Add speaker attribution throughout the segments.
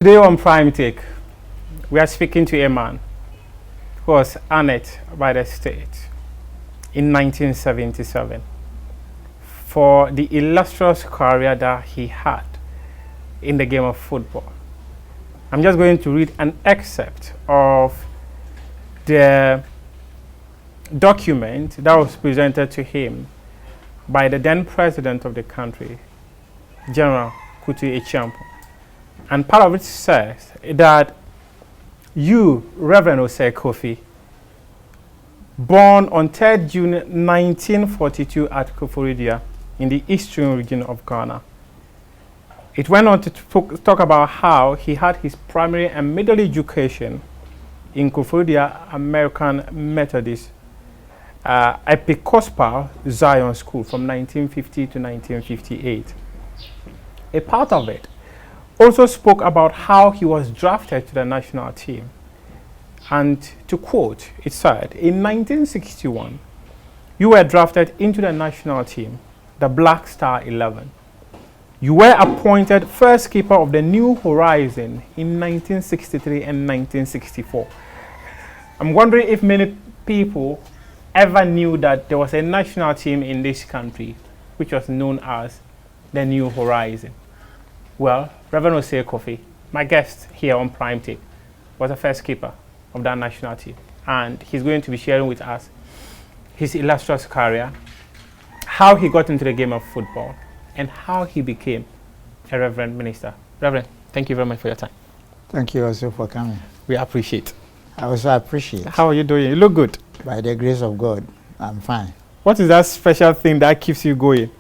Speaker 1: Today on Prime Take, we are speaking to a man who was honored by the state in 1977 for the illustrious career that he had in the game of football. I'm just going to read an excerpt of the document that was presented to him by the then president of the country, General Kutu Echiampo. And part of it says that you, Reverend Osei Kofi, born on 3rd June 1942 at Koforidua in the eastern region of Ghana. It went on to talk about how he had his primary and middle education in Koforidua American Methodist Episcopal Zion School from 1950 to 1958. A part of it also spoke about how he was drafted to the national team. And to quote, it said, in 1961, you were drafted into the national team, the Black Star 11. You were appointed first keeper of the New Horizon in 1963 and 1964. I'm wondering if many people ever knew that there was a national team in this country which was known as the New Horizon. Well, Rev Osei Kofi, my guest here on Prime Take, was the first keeper of that national team. And he's going to be sharing with us his illustrious career, how he got into the game of football, and how he became a Reverend Minister. Reverend, thank you very much for your time.
Speaker 2: Thank you also for coming.
Speaker 1: We appreciate.
Speaker 2: I also appreciate.
Speaker 1: How are you doing? You look good.
Speaker 2: By the grace of God, I'm fine.
Speaker 1: What is that special thing that keeps you going?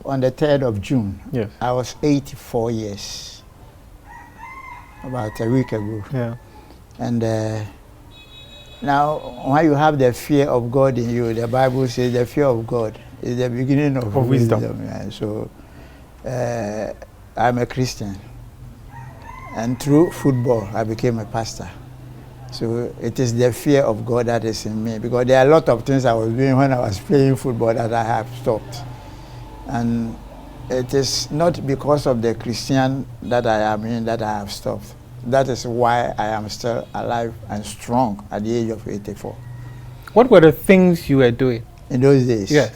Speaker 2: On the 3rd of June,
Speaker 1: yes,
Speaker 2: I was 84 years, about a week ago.
Speaker 1: Yeah.
Speaker 2: And now, when you have the fear of God in you, the Bible says the fear of God is the beginning of wisdom. Yeah. So, I'm a Christian. And through football, I became a pastor. So it is the fear of God that is in me, because there are a lot of things I was doing when I was playing football that I have stopped. And it is not because of the Christian that I am in that I have stopped. That is why I am still alive and strong at the age of 84. What
Speaker 1: were the things you were doing
Speaker 2: in those days?
Speaker 1: Yes.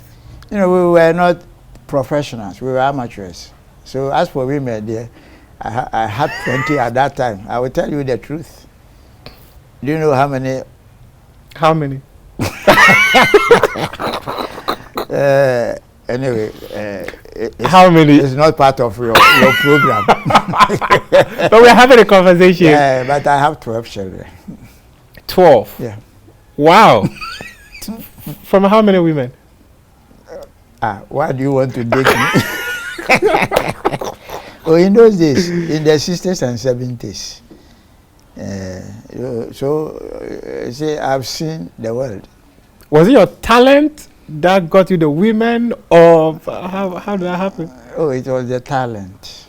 Speaker 2: We were not professionals, we were amateurs. So as for women there, I had 20 at that time. I will tell you the truth. Do you know how many?
Speaker 1: How many?
Speaker 2: Anyway,
Speaker 1: how many?
Speaker 2: It's not part of your program.
Speaker 1: But we're having a conversation.
Speaker 2: Yeah, but I have 12 children.
Speaker 1: 12?
Speaker 2: Yeah.
Speaker 1: Wow. From how many women?
Speaker 2: Why do you want to date me? Oh, in those days, in the 60s and 70s. See, I've seen the world.
Speaker 1: Was it your talent that got you the women, or how did that happen?
Speaker 2: It was the talent.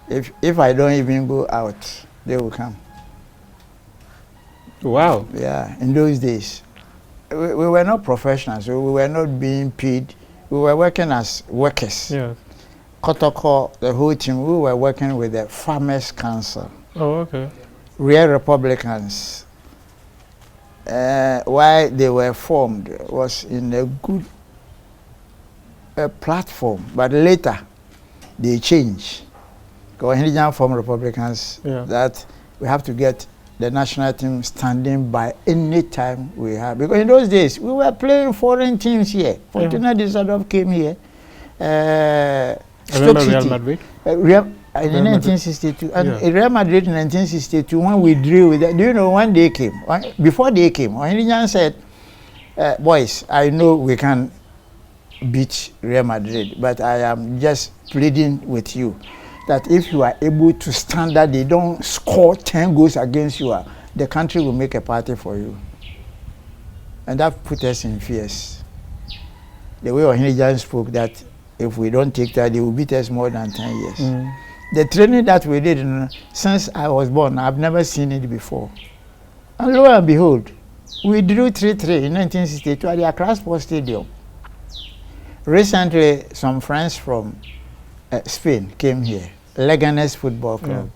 Speaker 2: If I don't even go out, they will come.
Speaker 1: Wow.
Speaker 2: Yeah, in those days. We were not professionals, so we were not being paid. We were working as workers.
Speaker 1: Yeah.
Speaker 2: Kotoko, the whole team, we were working with the Farmers Council.
Speaker 1: Oh, okay.
Speaker 2: Real Republicans. Why they were formed was in a good platform, but later they changed. Because Ghanaian formed Republicans,
Speaker 1: yeah, that
Speaker 2: we have to get the national team standing by any time we have. Because in those days, we were playing foreign teams here. Fortuna Disadov came here. Stoke City.
Speaker 1: Real Madrid?
Speaker 2: In 1962, and Real Madrid in 1962, when we drew with that, do you know when they came? Before they came, Ghanaian said, boys, I know we can beat Real Madrid, but I am just pleading with you that if you are able to stand that they don't score 10 goals against you, the country will make a party for you. And that put us in fears. The way Ghanaian spoke that if we don't take that, they will beat us more than 10 years. Mm. The training that we did, since I was born, I've never seen it before. And lo and behold, we drew 3-3 in 1962 at the Accra Sports Stadium. Recently, some friends from Spain came here. Leganes Football Club.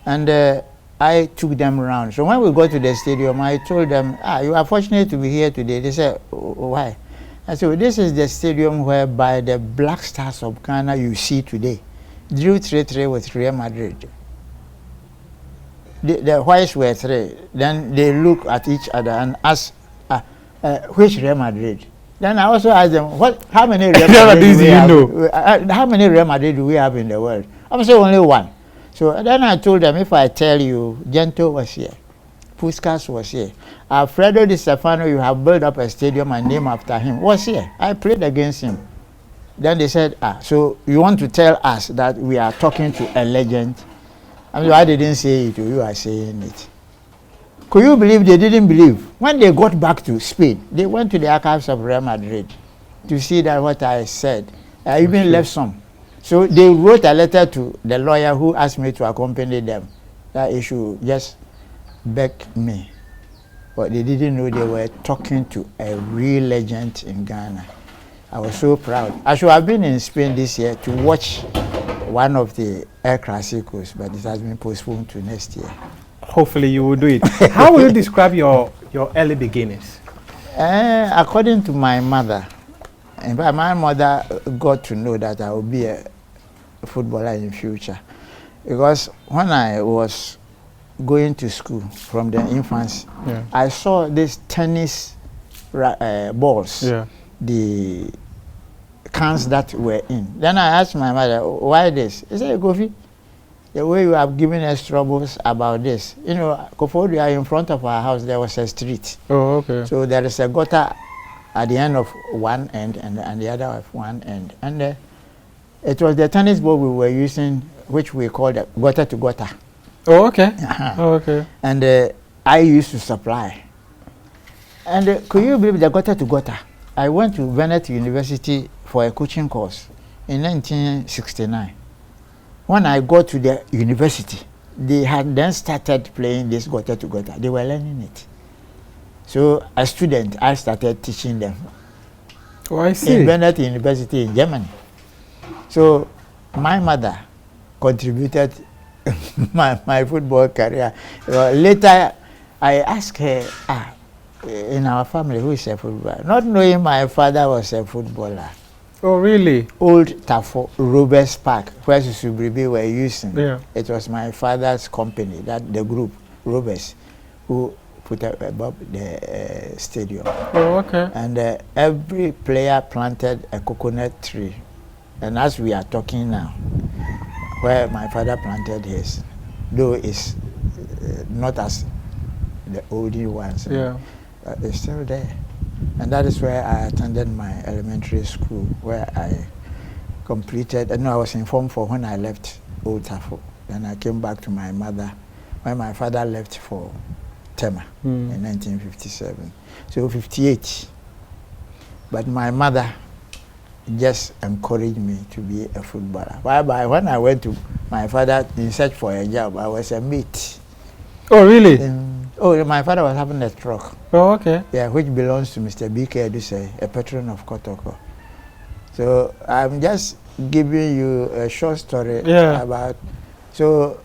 Speaker 2: And I took them around. So when we got to the stadium, I told them, you are fortunate to be here today. They said, why? I said, well, this is the stadium whereby the Black Stars of Ghana you see today drew 3-3 with Real Madrid. The whites were 3. Then they look at each other and ask, which Real Madrid? Then I also asked them, how many Real Madrid do we have? How many Real Madrid do we have in the world? I would say only one. So then I told them, if I tell you, Gento was here, Puskas was here, Alfredo Di Stefano, you have built up a stadium and named after him, was here. I played against him. Then they said, so you want to tell us that we are talking to a legend? I mean, I didn't say it, you are saying it. Could you believe they didn't believe? When they got back to Spain, they went to the archives of Real Madrid to see that what I said. I even left some. So they wrote a letter to the lawyer who asked me to accompany them. That issue just begged me. But they didn't know they were talking to a real legend in Ghana. I was so proud. I should have been in Spain this year to watch one of the El Clasicos, but it has been postponed to next year.
Speaker 1: Hopefully you will do it. How will you describe your early beginnings?
Speaker 2: According to my mother, in fact, my mother got to know that I would be a footballer in future. Because when I was going to school from the infancy, I saw these tennis balls, the cans that were in. Then I asked my mother, why this? She said, Kofi, the way you have given us troubles about this. You know, Kofodia, in front of our house, there was a street.
Speaker 1: Oh, okay.
Speaker 2: So there is a gutter at the end of one end and the other of one end. And it was the tennis ball we were using, which we called gutter to gutter.
Speaker 1: Oh, okay. Oh, okay.
Speaker 2: And I used to supply. And could you believe the gutter to gutter? I went to Bennett University for a coaching course in 1969. When I got to the university, they had then started playing this gutter to gutter. They were learning it. So as a student, I started teaching them.
Speaker 1: Oh, I see.
Speaker 2: In Bennett University in Germany. So my mother contributed my football career. Later, I asked her, in our family, who is a footballer? Not knowing my father was a footballer.
Speaker 1: Oh, really?
Speaker 2: Old Tafo, Robert's Park, where Susubribi were using.
Speaker 1: Yeah.
Speaker 2: It was my father's company, that the group, Roberts, who put up above the stadium.
Speaker 1: Oh, okay.
Speaker 2: And every player planted a coconut tree. And as we are talking now, where my father planted his, though it's not as the oldie ones, it's still there. And that is where I attended my elementary school, where I completed, I was informed for when I left Old Tafo. Then I came back to my mother when my father left for Tema in 1957. So 58. But my mother just encouraged me to be a footballer. Whereby when I went to my father in search for a job, I was a mate.
Speaker 1: Oh, really?
Speaker 2: My father was having a truck.
Speaker 1: Oh, okay.
Speaker 2: Yeah, which belongs to Mr. B.K. Adusei, a patron of Kotoko. So I'm just giving you a short story about. So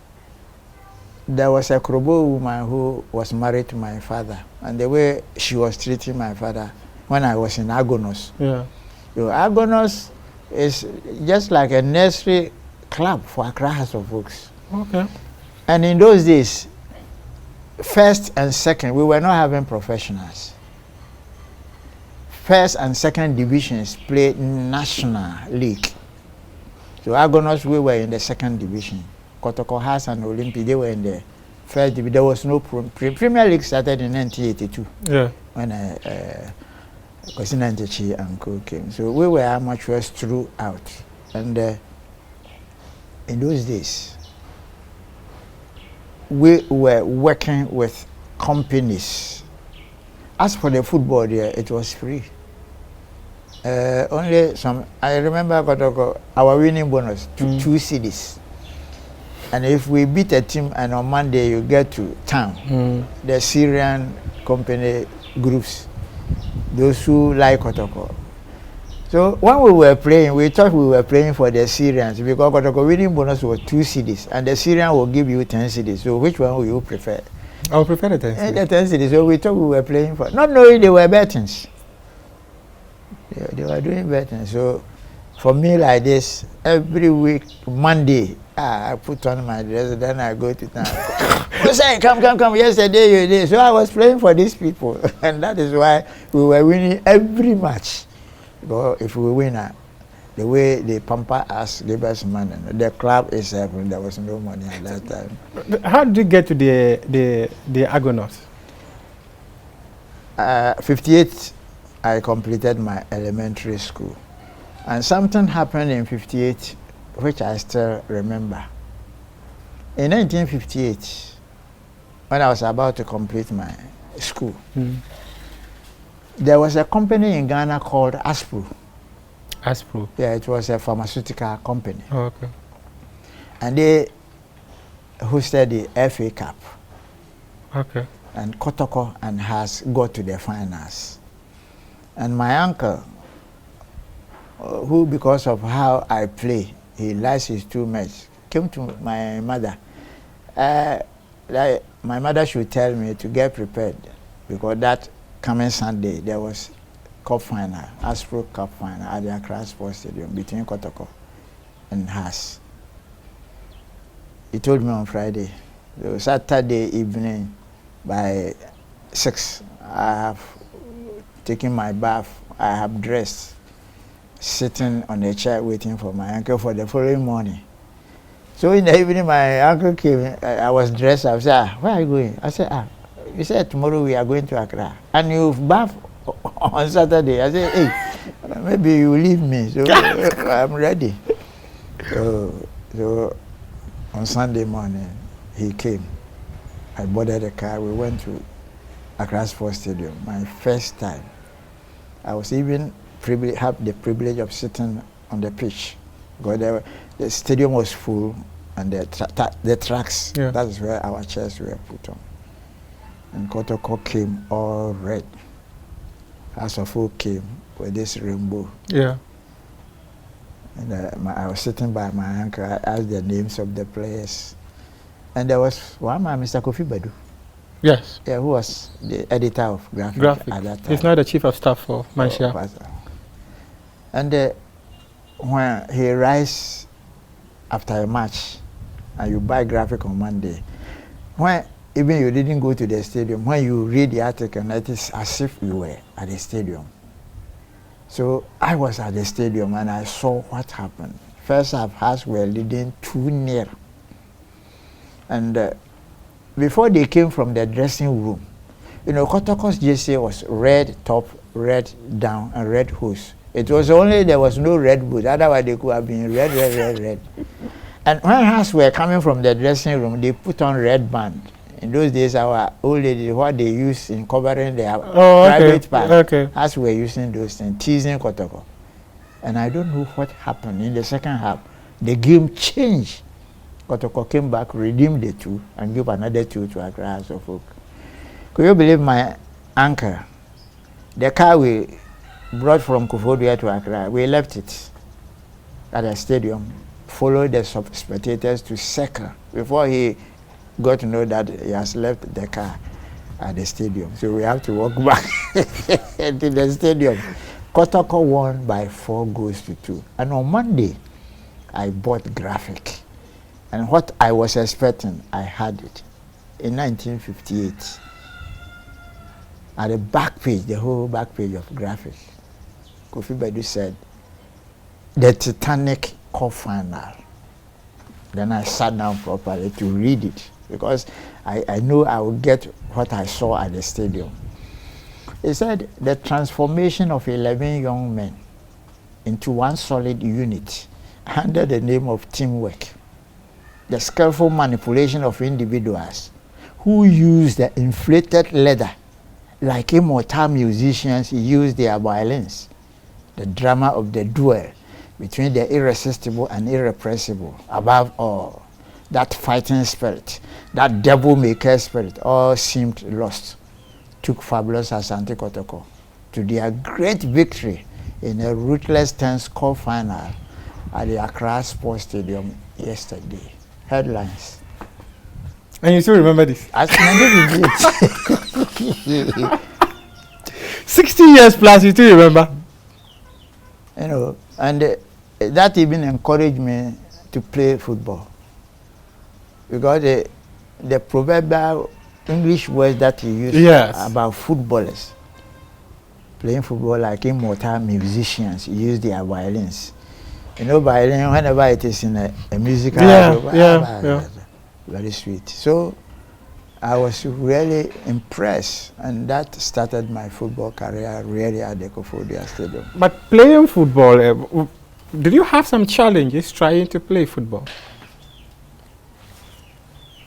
Speaker 2: there was a Krobo woman who was married to my father, and the way she was treating my father when I was in Agonos.
Speaker 1: Yeah.
Speaker 2: So Agonos is just like a nursery club for Accra House of Folks.
Speaker 1: Okay.
Speaker 2: And in those days, first and second, we were not having professionals. First and second divisions played national league. So Agonos, we were in the second division. Kotoko House and Olympic, they were in the first division. There was no Premier League started in 1982.
Speaker 1: Yeah.
Speaker 2: When Kosina Ntechi and Co came. So we were amateurs throughout. And in those days, we were working with companies. As for the football there, it was free. Only some, I remember Kotoko, our winning bonus, 2 cedis. And if we beat a team and on Monday you get to town, the Syrian company groups, those who like Kotoko, So when we were playing, we thought we were playing for the Syrians because Kotoko winning bonus was 2 cedis, and the Syrian will give you 10 cedis. So which one will you prefer?
Speaker 1: I would prefer the 10 cedis.
Speaker 2: The 10 cedis. So we thought we were playing for, not knowing they were bettings. They were doing betting. So for me like this, every week, Monday, I put on my dress, then I go to town. Say, come. Yesterday you did. So I was playing for these people, and that is why we were winning every match. Because if we win, the way they pamper us, give us money. The club is there was no money at that time.
Speaker 1: How did you get to the Argonauts?
Speaker 2: 58, I completed my elementary school, and something happened in 58, which I still remember. In 1958, when I was about to complete my school, there was a company in Ghana called Aspro.
Speaker 1: Aspro?
Speaker 2: Yeah, it was a pharmaceutical company.
Speaker 1: Oh, okay.
Speaker 2: And they hosted the FA Cup.
Speaker 1: Okay.
Speaker 2: And Kotoko and has got to the finals. And my uncle, who because of how I play, he likes his too much, came to my mother. My mother should tell me to get prepared because that coming Sunday there was cup final, Aspro Cup final at the Accra Sports Stadium between Kotoko and Haas. He told me on Friday. So Saturday evening by 6, I have taken my bath, I have dressed, sitting on a chair waiting for my uncle for the following morning. So in the evening my uncle came, I was dressed, I said, where are you going? I said, you said tomorrow we are going to Accra. And you've bathed on Saturday. I said, hey, maybe you leave me. So I'm ready. So on Sunday morning, he came. I boarded the car. We went to Accra Sports Stadium. My first time. I was even have the privilege of sitting on the pitch. Because the stadium was full and the tracks, that is where our chairs were put on. And Kotoko came all red. Asante came with this rainbow. Yeah. And I was sitting by my uncle. I asked the names of the players. And there was one man, Mr. Kofi Badu.
Speaker 1: Yes.
Speaker 2: Yeah, who was the editor of Graphic at that time.
Speaker 1: He's now the chief of staff for Mensah.
Speaker 2: And when he arrives after a match, and you buy Graphic on Monday, when even you didn't go to the stadium, when you read the article, it is as if you were at the stadium. So I was at the stadium and I saw what happened. First half, Hearts were leading 2-0. And before they came from the dressing room, you know, Kotoko's jersey was red top, red down, and red hose. It was only there was no red boot, otherwise they could have been red. And when Hearts were coming from the dressing room, they put on red band. In those days, our old ladies, what they used in covering their private part, Hearts were using those things, teasing Kotoko. And I don't know what happened in the second half. The game changed. Kotoko came back, redeemed the 2, and gave another 2 to Accra House of Folk. Could you believe my uncle? The car we brought from Kofodia to Accra, we left it at the stadium, followed the spectators to circle before he got to know that he has left the car at the stadium. So we have to walk back to the stadium. Kotoko won by 4 goals to 2. And on Monday, I bought Graphic. And what I was expecting, I had it. In 1958, at the back page, the whole back page of Graphic, Kofi Badu said, the Titanic Cup final. Then I sat down properly to read it because I knew I would get what I saw at the stadium. He said, the transformation of 11 young men into one solid unit under the name of teamwork. The skillful manipulation of individuals who use the inflated leather like immortal musicians use their violins. The drama of the duel between the irresistible and irrepressible, above all, that fighting spirit, that devil-maker spirit, all seemed lost. Took fabulous Asante Kotoko to their great victory in a ruthless 10-score final at the Accra Sports Stadium yesterday. Headlines.
Speaker 1: And you still remember this? 60 years plus, you still remember?
Speaker 2: You know, and that even encouraged me to play football. Because the proverbial English words that he used about footballers, playing football like immortal musicians, use their violins. You know, violin, whenever it is in a musical, very sweet. So I was really impressed, and that started my football career really at the Kofodia Stadium.
Speaker 1: But playing football, did you have some challenges trying to play football?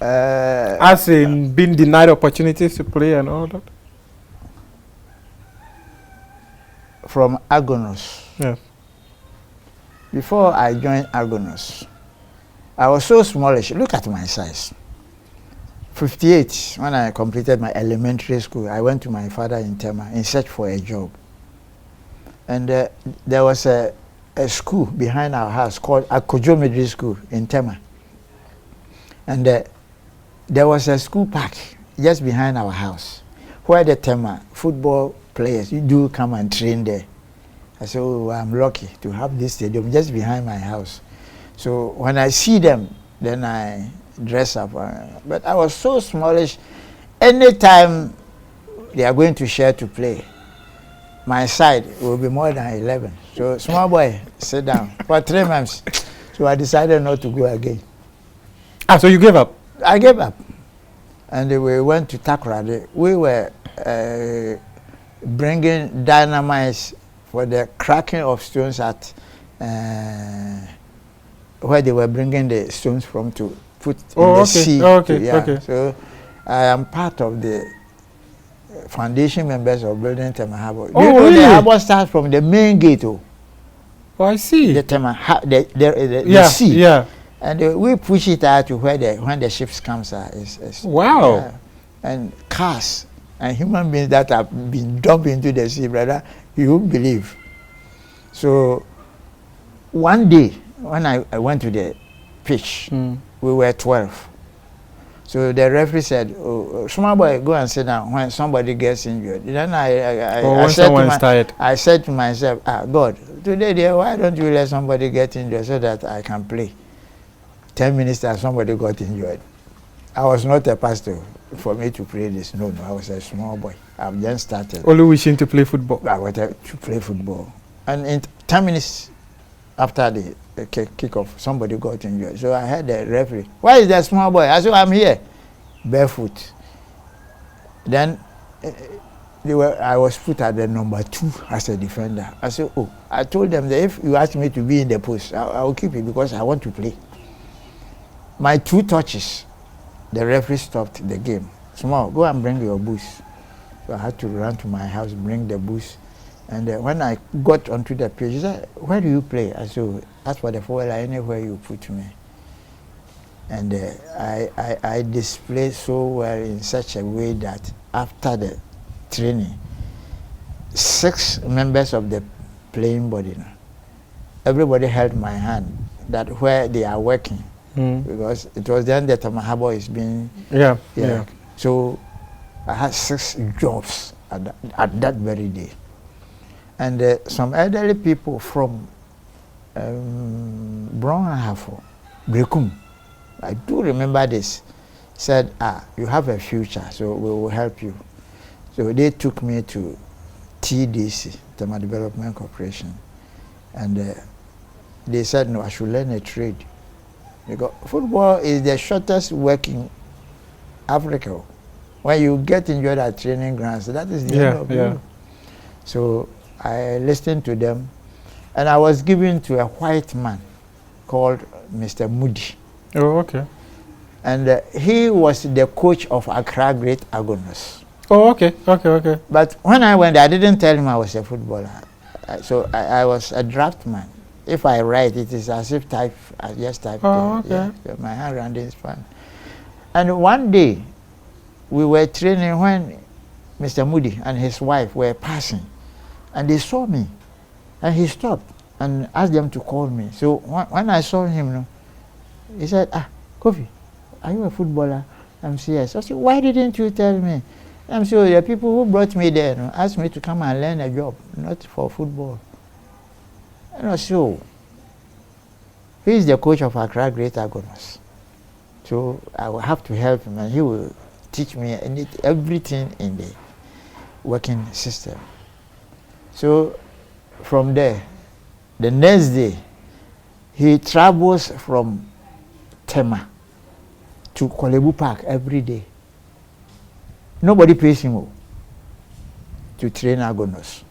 Speaker 1: As in being denied opportunities to play and all that?
Speaker 2: From Agonos.
Speaker 1: Yeah.
Speaker 2: Before I joined Agonos, I was so smallish. Look at my size. 58, when I completed my elementary school, I went to my father in Tema in search for a job. And there was a school behind our house called Akojo Middle School in Tema. And there was a school park just behind our house where the Tema football players, you do come and train there. I said, oh, I'm lucky to have this stadium just behind my house. So when I see them, then I dress up. But I was so smallish. Anytime they are going to share to play, my side will be more than 11. So small boy, sit down for 3 months. So I decided not to go again.
Speaker 1: Ah, so you gave up?
Speaker 2: I gave up. And we went to Accra. We were bringing dynamite for the cracking of stones at where they were bringing the stones from to put in the sea. So I am part of the foundation members of building Tema Harbour.
Speaker 1: Really?
Speaker 2: The harbour starts from the main gate.
Speaker 1: Oh, I see.
Speaker 2: The Tema, the sea.
Speaker 1: Yeah.
Speaker 2: And we push it out to where when the ships comes.
Speaker 1: Wow.
Speaker 2: Yeah. And cars and human beings that have been dumped into the sea, brother, you won't believe. So one day, when I went to the pitch, we were 12. So the referee said, oh, small boy, go and sit down when somebody gets injured. Then I said to myself, God, today, why don't you let somebody get injured so that I can play? 10 minutes that somebody got injured. I was not a pastor for me to play this. No, I was a small boy. I've just started.
Speaker 1: Only wishing to play football.
Speaker 2: I wanted to play football. And in 10 minutes after the kickoff, somebody got injured. So I had the referee. Why is that small boy? I said, I'm here. Barefoot. Then I was put at the number 2 as a defender. I said, oh, I told them that if you ask me to be in the post, I will keep it because I want to play. My 2 touches, the referee stopped the game. Small, go and bring your boots. So I had to run to my house, bring the boots. And when I got onto the pitch, he said, where do you play? I said, as for the forward, anywhere you put me. And I displayed so well in such a way that after the training, 6 members of the playing body, everybody held my hand, that where they are working. Because it was then that Tema Harbour is being... Yeah. So I had 6 jobs at that very day. And some elderly people from Brown-Hafo, Brekum, I do remember this, said, you have a future, so we will help you. So they took me to TDC, Tema Development Corporation. And they said, no, I should learn a trade. Because football is the shortest work in Africa. When you get injured at training grounds, that is the end of you. So I listened to them, and I was given to a white man called Mr. Moody.
Speaker 1: Oh, okay.
Speaker 2: And he was the coach of Accra Great Agonos.
Speaker 1: Oh, okay.
Speaker 2: But when I went, I didn't tell him I was a footballer. So I was a draftman. If I write, it is as if I just type.
Speaker 1: Oh, okay.
Speaker 2: So my handwriting is fine. And one day, we were training when Mr. Moody and his wife were passing, and they saw me. And he stopped and asked them to call me. So when I saw him, he said, Kofi, are you a footballer? I'm serious. I said, why didn't you tell me? I'm sure the people who brought me there asked me to come and learn a job, not for football. And so he is the coach of Accra Great Agonos. So I will have to help him, and he will teach me everything in the working system. So from there, the next day, he travels from Tema to Kolebu Park every day. Nobody pays him to train Agonos.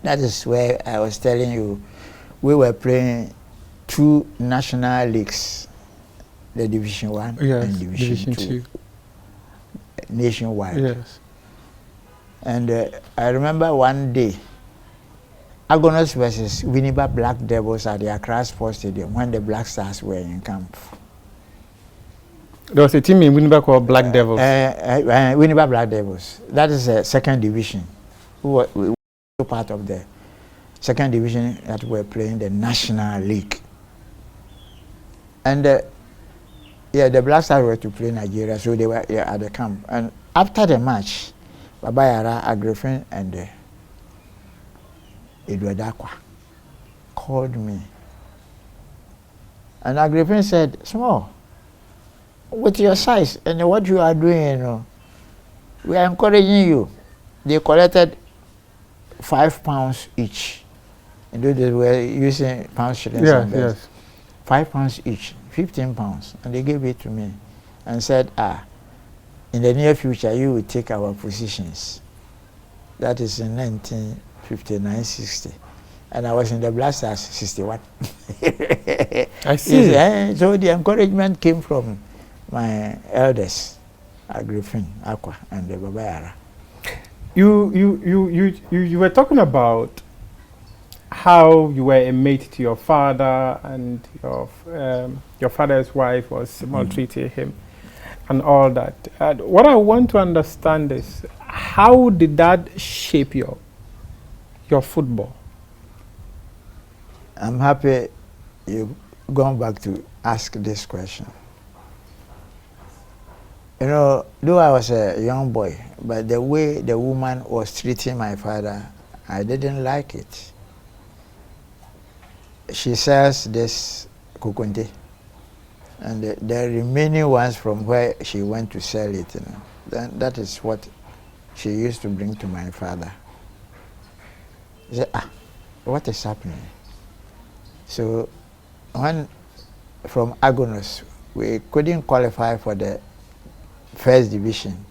Speaker 2: That is where I was telling you, we were playing 2 national leagues, the Division 1 and Division 2, nationwide.
Speaker 1: Yes.
Speaker 2: And I remember one day, Agonos versus Winneba Black Devils at the Accra Sports Stadium when the Black Stars were in camp.
Speaker 1: There was a team in Winneba called Black Devils.
Speaker 2: Winneba Black Devils. That is a second division. We were part of the second division that were playing the National League. And the Black Stars were to play Nigeria, so they were at the camp. And after the match, Baba Yara, Agrifin, and Edward Akwa called me. And Agrifin said, Small, with your size and what you are doing, we are encouraging you. They collected £5 each. And they were using pounds, shillings, and beds.
Speaker 1: Yes.
Speaker 2: £5 each, £15, and they gave it to me and said, in the near future you will take our positions. That is in 1959-60. And I was in the Black Stars 61.
Speaker 1: I see.
Speaker 2: So the encouragement came from my elders, Agrifin, Aqua, and the Baba Yara.
Speaker 1: You were talking about how you were a mate to your father, and your father's wife was maltreating him and all that. What I want to understand is, how did that shape your football?
Speaker 2: I'm happy you've gone back to ask this question. Though I was a young boy, but the way the woman was treating my father, I didn't like it. She sells this kukunte, and the remaining ones from where she went to sell it, then that is what she used to bring to my father. He said, what is happening? So when from Agonos, we couldn't qualify for the first division.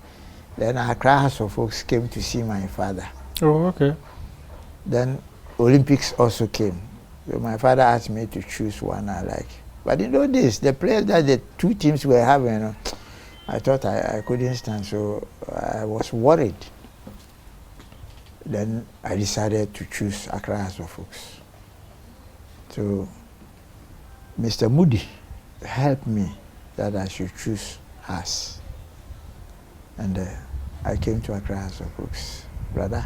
Speaker 2: Then Accra House of Folks came to see my father.
Speaker 1: Oh, okay.
Speaker 2: Then Olympics also came. So my father asked me to choose one I like. But the players that the 2 teams were having, I thought I couldn't stand, so I was worried. Then I decided to choose Accra House of Folks. So Mr. Moody helped me that I should choose us. And I came to Accra House of Folks. Brother,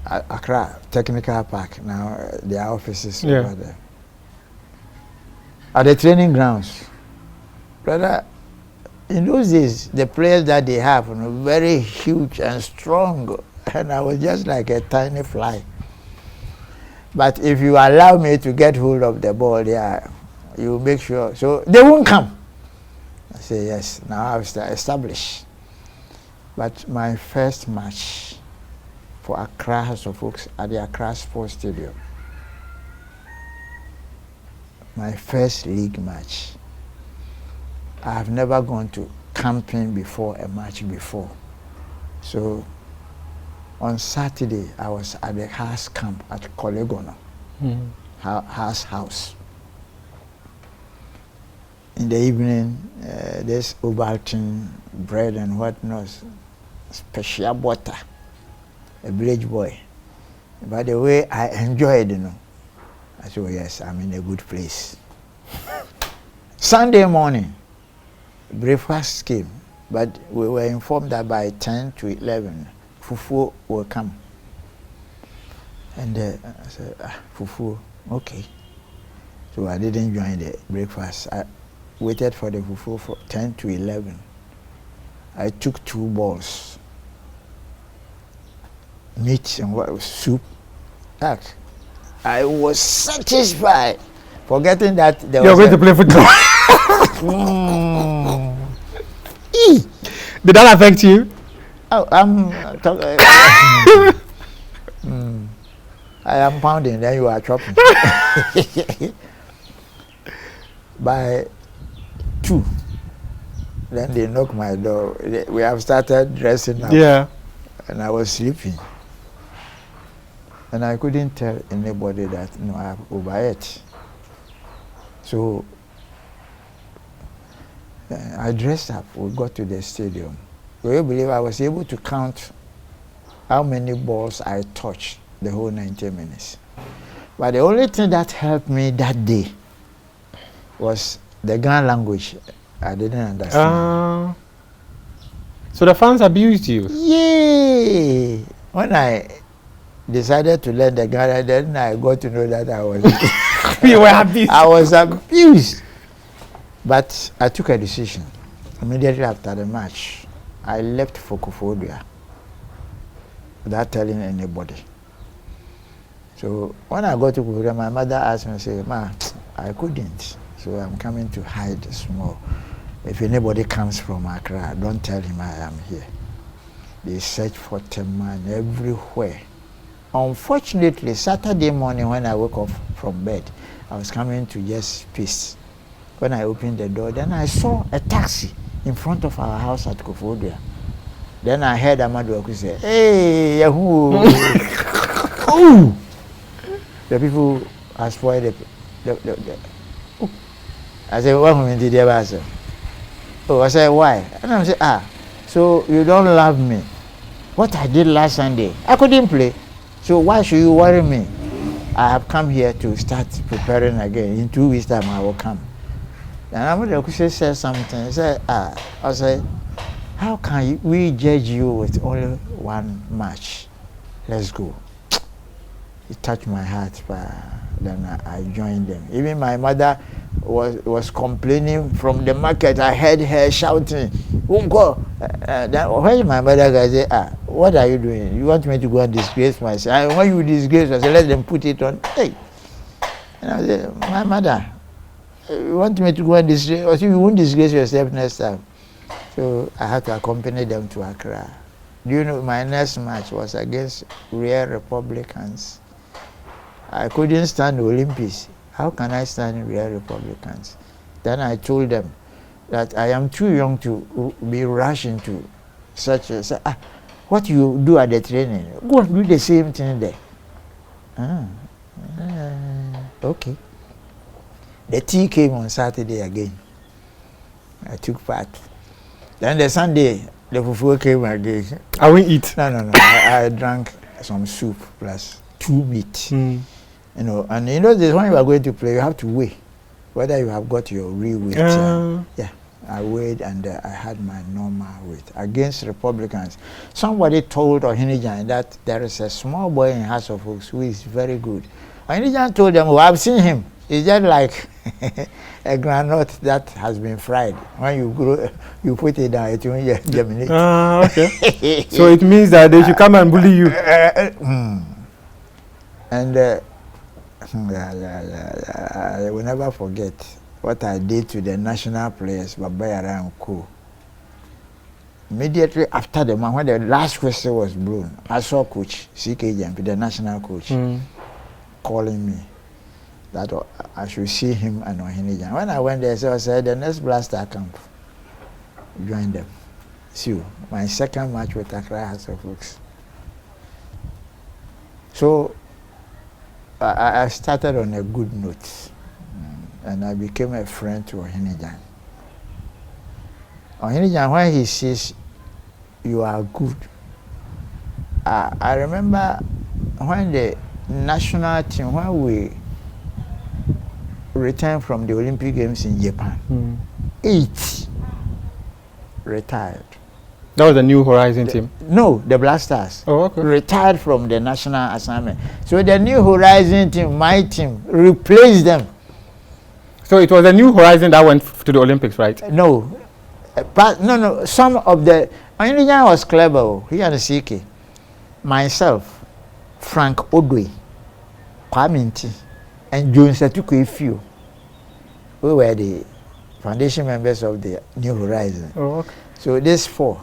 Speaker 2: Accra Technical Park, now their offices over there. At the training grounds, brother, in those days, the players that they have, very huge and strong, and I was just like a tiny fly. But if you allow me to get hold of the ball, you make sure, so they won't come. I say, yes, now I've established. But my first match for Accra House of Folks at the Accra Sports Stadium, my first league match, I have never gone to camping before a match before. So on Saturday, I was at the house camp at Kolegono, house. In the evening, there's Ovaltine, bread and whatnot, special butter, a village boy. By the way, I enjoyed, I said, yes, I'm in a good place. Sunday morning, breakfast came, but we were informed that by 10 to 11, fufu will come. And I said, fufu, okay. So I didn't join the breakfast. I waited for the fufu for 10 to 11. I took 2 balls, meat and soup. I was satisfied, forgetting that there
Speaker 1: You're
Speaker 2: was
Speaker 1: going to play football. Did that affect you?
Speaker 2: Oh, I am pounding, then you are chopping. By 2, then they knock my door. We have started dressing up.
Speaker 1: Yeah.
Speaker 2: And I was sleeping. And I couldn't tell anybody that, I have overate. So I dressed up. We got to the stadium. Will you believe I was able to count how many balls I touched the whole 90 minutes? But the only thing that helped me that day was the Ghanaian language. I didn't understand.
Speaker 1: So the fans abused you?
Speaker 2: Yeah. When I decided to learn the Ghanaian, then I got to know that I was
Speaker 1: you were abused.
Speaker 2: I was abused. But I took a decision. Immediately after the match, I left for Koforidua without telling anybody. So when I got to Koforidua, my mother asked me, say, "Ma, I couldn't. So I'm coming to hide small. If anybody comes from Accra, don't tell him I am here." They searched for Teman everywhere. Unfortunately, Saturday morning when I woke up from bed, I was coming to just peace. When I opened the door, then I saw a taxi in front of our house at Koforidua. Then I heard Amadu Aku say, "Hey, Yahoo!" Oh! The people are spoiled. Oh. I said, "What did you say?" Oh, I said, "Why?" And I said, so you don't love me. What I did last Sunday, I couldn't play. So why should you worry me? I have come here to start preparing again. In 2 weeks' time, I will come. And Amadu said something. He said, I said, how can we judge you with only one match? Let's go. It touched my heart, but then I joined them. Even my mother was complaining from the market. I heard her shouting, "Unko!" Then when my mother said, "What are you doing? You want me to go and disgrace myself?" And when you disgrace myself, let them put it on. Hey. And I said, "My mother, you want me to go and disgrace? Or you won't disgrace yourself next time." So I had to accompany them to Accra. Do you know my next match was against Real Republicans? I couldn't stand the Olympics. How can I stand Real Republicans? Then I told them that I am too young to be rushing to such a... what you do at the training, go and do the same thing there. Okay. The tea came on Saturday again. I took part. Then the Sunday, the fufu came again.
Speaker 1: I won't eat.
Speaker 2: No. I drank some soup plus 2 meat. And when you are going to play, you have to weigh whether you have got your real weight. I weighed and I had my normal weight against Republicans. Somebody told Ohinijan that there is a small boy in House of Oaks who is very good. Ohinijan told them, I've seen him. It's just like a granite that has been fried. When you grow, you put it down, it will germinate.
Speaker 1: Okay. So it means that they should come and bully you.
Speaker 2: And I will never forget what I did to the national players, Babayara and Co. Immediately after the match, when the last whistle was blown, I saw Coach C.K. Jampi, the national coach, calling me that I should see him and Ohinijan. When I went there, I said, the next blaster camp, join them. See, my second match with Accra House of Oaks. So I started on a good note, and I became a friend to Ohinijan. Ohinijan, when he says you are good, I remember when the national team, when we returned from the Olympic Games in Japan, 8 retired.
Speaker 1: That was the New Horizon team?
Speaker 2: No, the Black Stars.
Speaker 1: Oh, okay.
Speaker 2: Retired from the national assignment. So the New Horizon team, my team, replaced them.
Speaker 1: So it was the New Horizon that went to the Olympics, right?
Speaker 2: No. But no. Some of the Onyenyan was clever. He and CK. Myself, Frank Odwe, Kwame Nti, and Jones Atuku. We were the foundation members of the New Horizon.
Speaker 1: Oh, okay.
Speaker 2: So these 4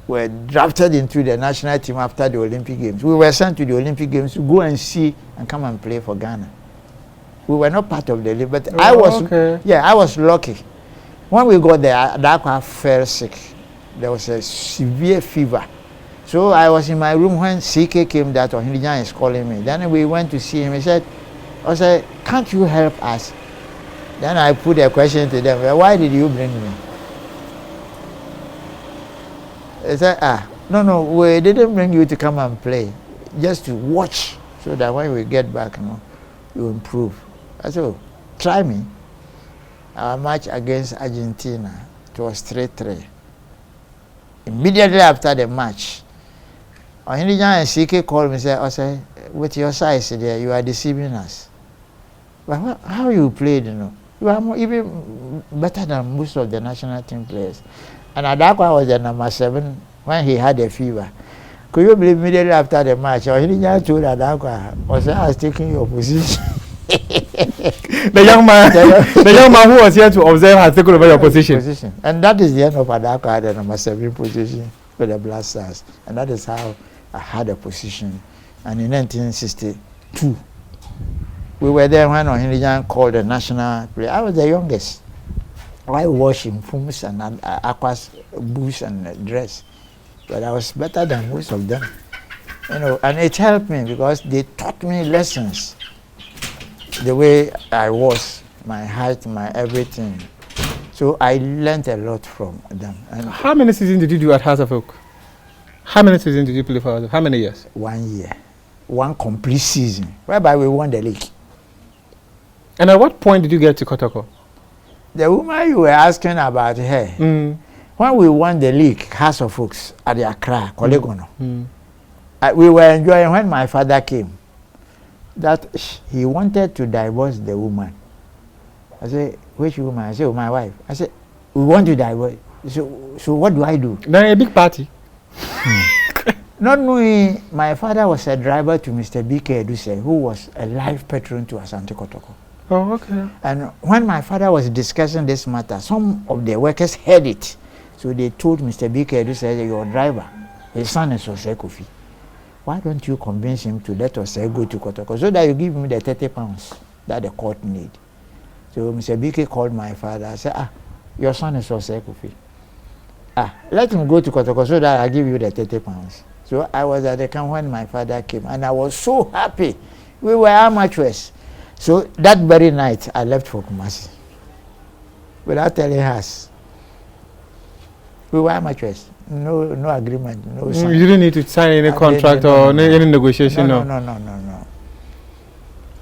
Speaker 2: were drafted into the national team after the Olympic Games. We were sent to the Olympic Games to go and see and come and play for Ghana. We were not part of the league, but I was lucky. When we got there, Adakwa fell sick. There was a severe fever. So I was in my room when CK came that Ohinijan is calling me. Then we went to see him. He said, can't you help us? Then I put a question to them, well, why did you bring me? They said, no, we didn't bring you to come and play, just to watch, so that when we get back, you improve. I said, oh, try me. Our match against Argentina, it was 3-3. Immediately after the match, Ohinijan and CK called me and said, with your size there, you are deceiving us. But how you played, you are even better than most of the national team players. And Adakwa was the number 7 when he had a fever. Could you believe immediately after the match, Ohinijan told Adakwa, I was taking your position.
Speaker 1: the young man who was here to observe has taken over your position.
Speaker 2: And that is the end of Adakwa at the number 7 position for the Black Stars. And that is how I had a position. And in 1962, we were there when Ohinijan called the national player. I was the youngest. I washed him fums and aquas, boots and dress. But I was better than most of them. And it helped me because they taught me lessons. The way I was, my height, my everything. So I learned a lot from them. And
Speaker 1: how many seasons did you do at House of Oak? How many seasons did you play for House of Oak? How many years?
Speaker 2: 1 year. 1 complete season, whereby we won the league.
Speaker 1: And at what point did you get to Kotoko?
Speaker 2: The woman you were asking about her, when we won the league, House of Oaks at the Accra, Kolegono, we were enjoying when my father came. That he wanted to divorce the woman. I said, which woman? I said, oh, my wife. I said, we want to divorce. So what do I do?
Speaker 1: Then a big party.
Speaker 2: Not knowing, my father was a driver to Mr. B.K. Eduse, who was a life patron to Asante Kotoko.
Speaker 1: Oh, okay.
Speaker 2: And when my father was discussing this matter, some of the workers heard it. So they told Mr. B.K. Eduse, your driver, his son is Osei Kofi. Why don't you convince him to let us go to Kotoko so that you give me the 30 pounds that the court need? So Mr. BK called my father. I said, your son is Osei Kofi. Let him go to Kotoko so that I give you the 30 pounds. So I was at the camp when my father came and I was so happy. We were amateurs. So that very night I left for Kumasi without telling us. We were amateurs. No agreement. No.
Speaker 1: You didn't need to sign any contract or any negotiation.
Speaker 2: No.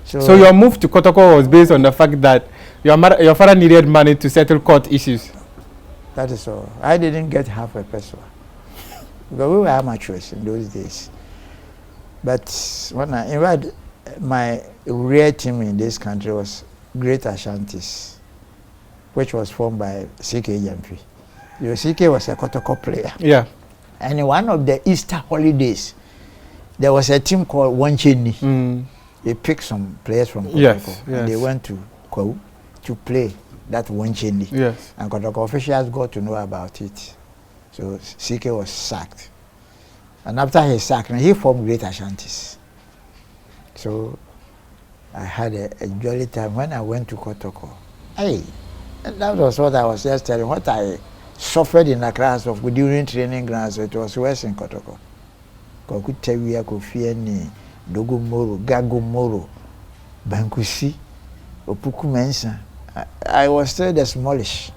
Speaker 1: So your move to Kotoko was based on the fact that your father needed money to settle court issues.
Speaker 2: That is all. I didn't get half a peso because we were amateurs in those days. But when in fact, my real team in this country was Great Ashantes, which was formed by CK Yemfi. Your CK was a Kotoko player.
Speaker 1: Yeah.
Speaker 2: And in one of the Easter holidays, there was a team called Wancheni. They picked some players from Kotoko.
Speaker 1: Yes.
Speaker 2: And they went to Kwau to play that Wancheni.
Speaker 1: Yes.
Speaker 2: And Kotoko officials got to know about it. So CK was sacked. And after he sacked, he formed Great Ashantes. So I had a jolly time when I went to Kotoko. Hey, and that was what I was just telling. What I suffered in Accra during training grounds, it was worse in Kotoko. Kokutewia, Kofieni, Dogomoro, Gagomoro, Bankusi, Opuku Mensah. I was still the smallish.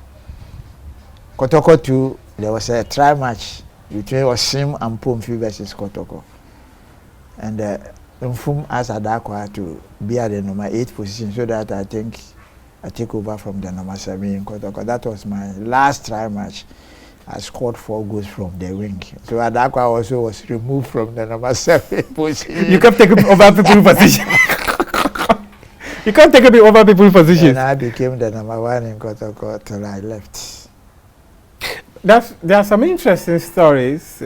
Speaker 2: Kotoko too, there was a try match between Osim and Pomfi versus Kotoko. And Mfum asked Adakwa to be at the number 8 position so that I think I take over from the number 7 in Kotoko. That was my last try match. I scored 4 goals from the wing. So Adakwa also was removed from the number 7 position.
Speaker 1: You kept taking over people's position. You can't take it over people's positions.
Speaker 2: And I became the number 1 in Kotoko till I left.
Speaker 1: There are some interesting stories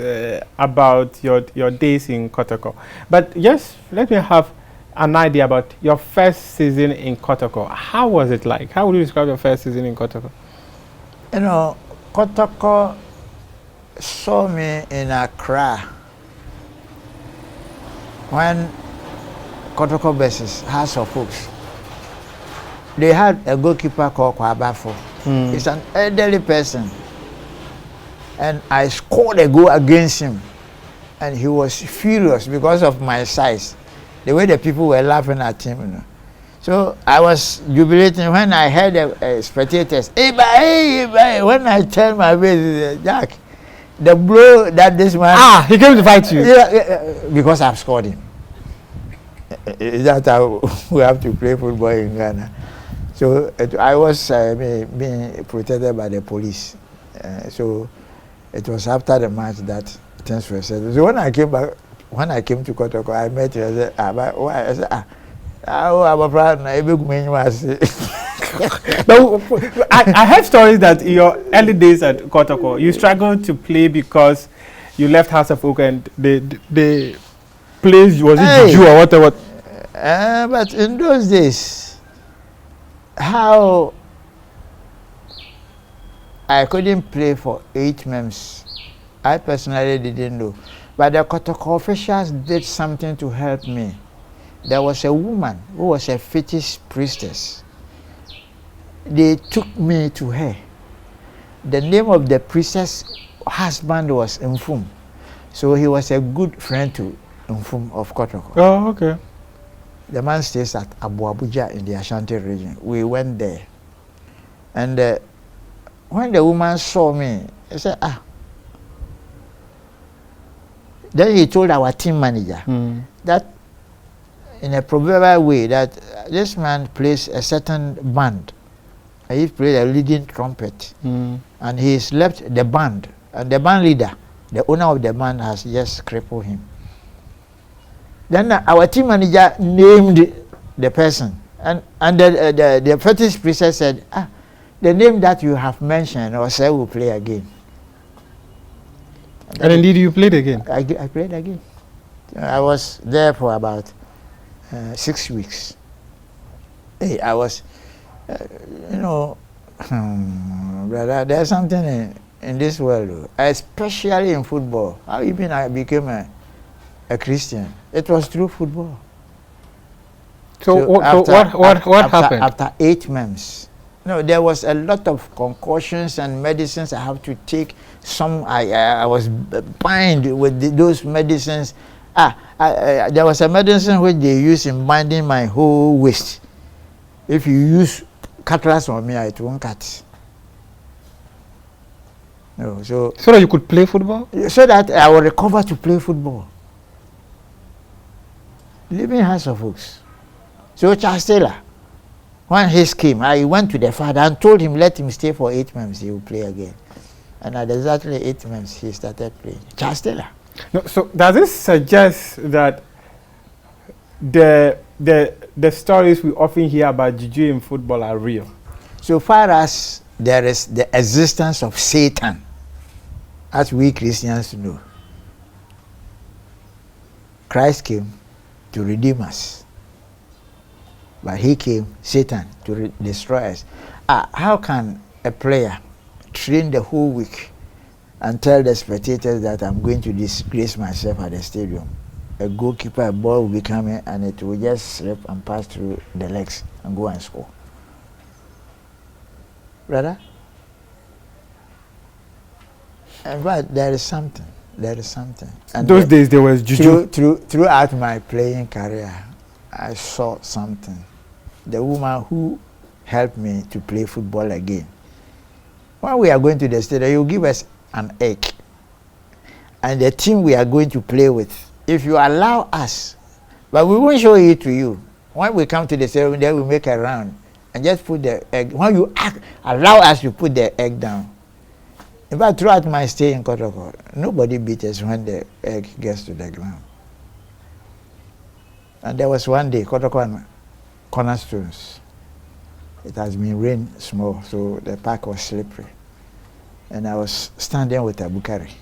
Speaker 1: about your days in Kotoko. But just let me have an idea about your first season in Kotoko. How was it like? How would you describe your first season in Kotoko?
Speaker 2: You know, Kotoko saw me in Accra when Kotoko versus House of Hooks. They had a goalkeeper called Kwabafo. He's an elderly person. And I scored a goal against him. And he was furious because of my size. The way the people were laughing at him, you know. So I was jubilating when I heard the spectators, hey, when I tell my baby, Jack, the blow that this man...
Speaker 1: he came to fight you?
Speaker 2: Because I've scored him. Is that how we have to play football in Ghana? So I was being protected by the police. So it was after the match that things were settled. So when I came back, when I came to Kotoko, I met you. I said, why? I said, I'm proud.
Speaker 1: I heard stories that in your early days at Kotoko, you struggled to play because you left House of Oak and the place, was it Juju or whatever?
Speaker 2: But in those days, how I couldn't play for 8 months, I personally didn't know. But the Kotoko officials did something to help me. There was a woman who was a fetish priestess. They took me to her. The name of the priestess husband was Mfum. So he was a good friend to Mfum of Kotoko.
Speaker 1: Oh, okay.
Speaker 2: The man stays at Abu Abuja in the Asante region. We went there. And when the woman saw me, he said, Then he told our team manager that in a proverbial way that this man plays a certain band. He played a leading trumpet. And he slept the band. And the band leader, the owner of the band, has just crippled him. Then our team manager named the person. And the fetish priestess said, the name that you have mentioned, or say will play again.
Speaker 1: And indeed you played again?
Speaker 2: I played again. I was there for about 6 weeks. Hey, I was, brother, there's something in this world, especially in football. How even I became a Christian, it was through football.
Speaker 1: So what happened?
Speaker 2: After 8 months, there was a lot of concussions and medicines I have to take. Some I was bind with those medicines. There was a medicine which they use in binding my whole waist. If you use cutlass on me, it won't cut. No, so
Speaker 1: that you could play football?
Speaker 2: So that I will recover to play football. Living House of Hooks. So Charles Taylor, when his came, I went to the father and told him, let him stay for 8 months, he will play again. And at exactly 8 months, he started playing. Charles Taylor.
Speaker 1: No, so does this suggest that the stories we often hear about juju in football are real?
Speaker 2: So far as there is the existence of Satan, as we Christians know, Christ came to redeem us. But he came, Satan, to destroy us. How can a player train the whole week and tell the spectators that I'm going to disgrace myself at the stadium? A goalkeeper, a ball will be coming and it will just slip and pass through the legs and go and score. Brother? But there is something. There is something. And
Speaker 1: those days there was juju.
Speaker 2: Throughout my playing career, I saw something. The woman who helped me to play football again. When we are going to the stadium, you give us an egg. And the team we are going to play with, if you allow us, but we won't show it to you. When we come to the stadium, then we make a round and just put the egg. When you allow us to put the egg down, In fact, throughout my stay in Kotoko, nobody beat us when the egg gets to the ground. And there was one day, Kotoko and Cornerstones. It has been rain small, so the park was slippery. And I was standing with Abukari.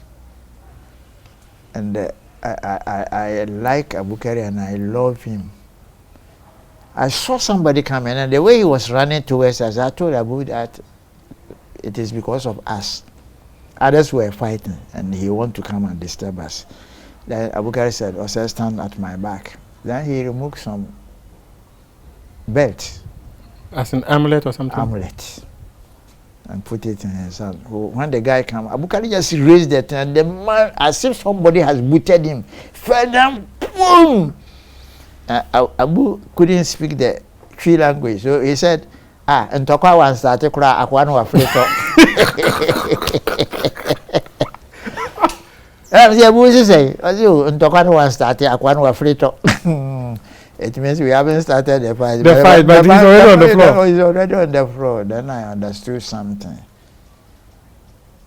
Speaker 2: And I like Abukari and I love him. I saw somebody coming, and the way he was running towards us, I told Abu that it is because of us. Others were fighting, and he wanted to come and disturb us. Then Abukari said, Osei, stand at my back. Then he removed some belt.
Speaker 1: As an amulet or something?
Speaker 2: Amulet. And put it in his hand. When the guy came, Abukari just raised it, and the man, as if somebody has booted him, fell down, boom! Abu couldn't speak the Twi language, so he said, and Tokwa one started cry, Aquano wa frito. Abu say, and Tokwa one started, Aquano wa frito. It means we haven't started the fight.
Speaker 1: But he's already on the floor.
Speaker 2: He's already on the floor. Then I understood something.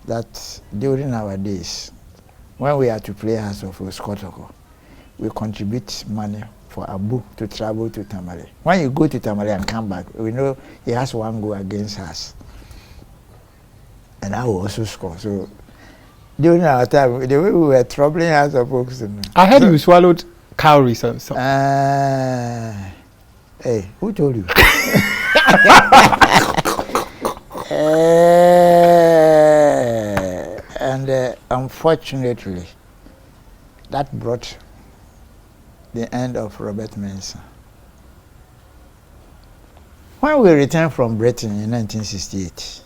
Speaker 2: That during our days, when we had to play House of Kotoko, we contribute money for Abu to travel to Tamale. When you go to Tamale and come back, we know he has one goal against us. And I will also score. So during our time, the way we were troubling House of Oaks.
Speaker 1: I heard you swallowed cowries and stuff.
Speaker 2: Hey, who told you? And unfortunately, that brought the end of Robert Mensah. When we returned from Britain in 1968,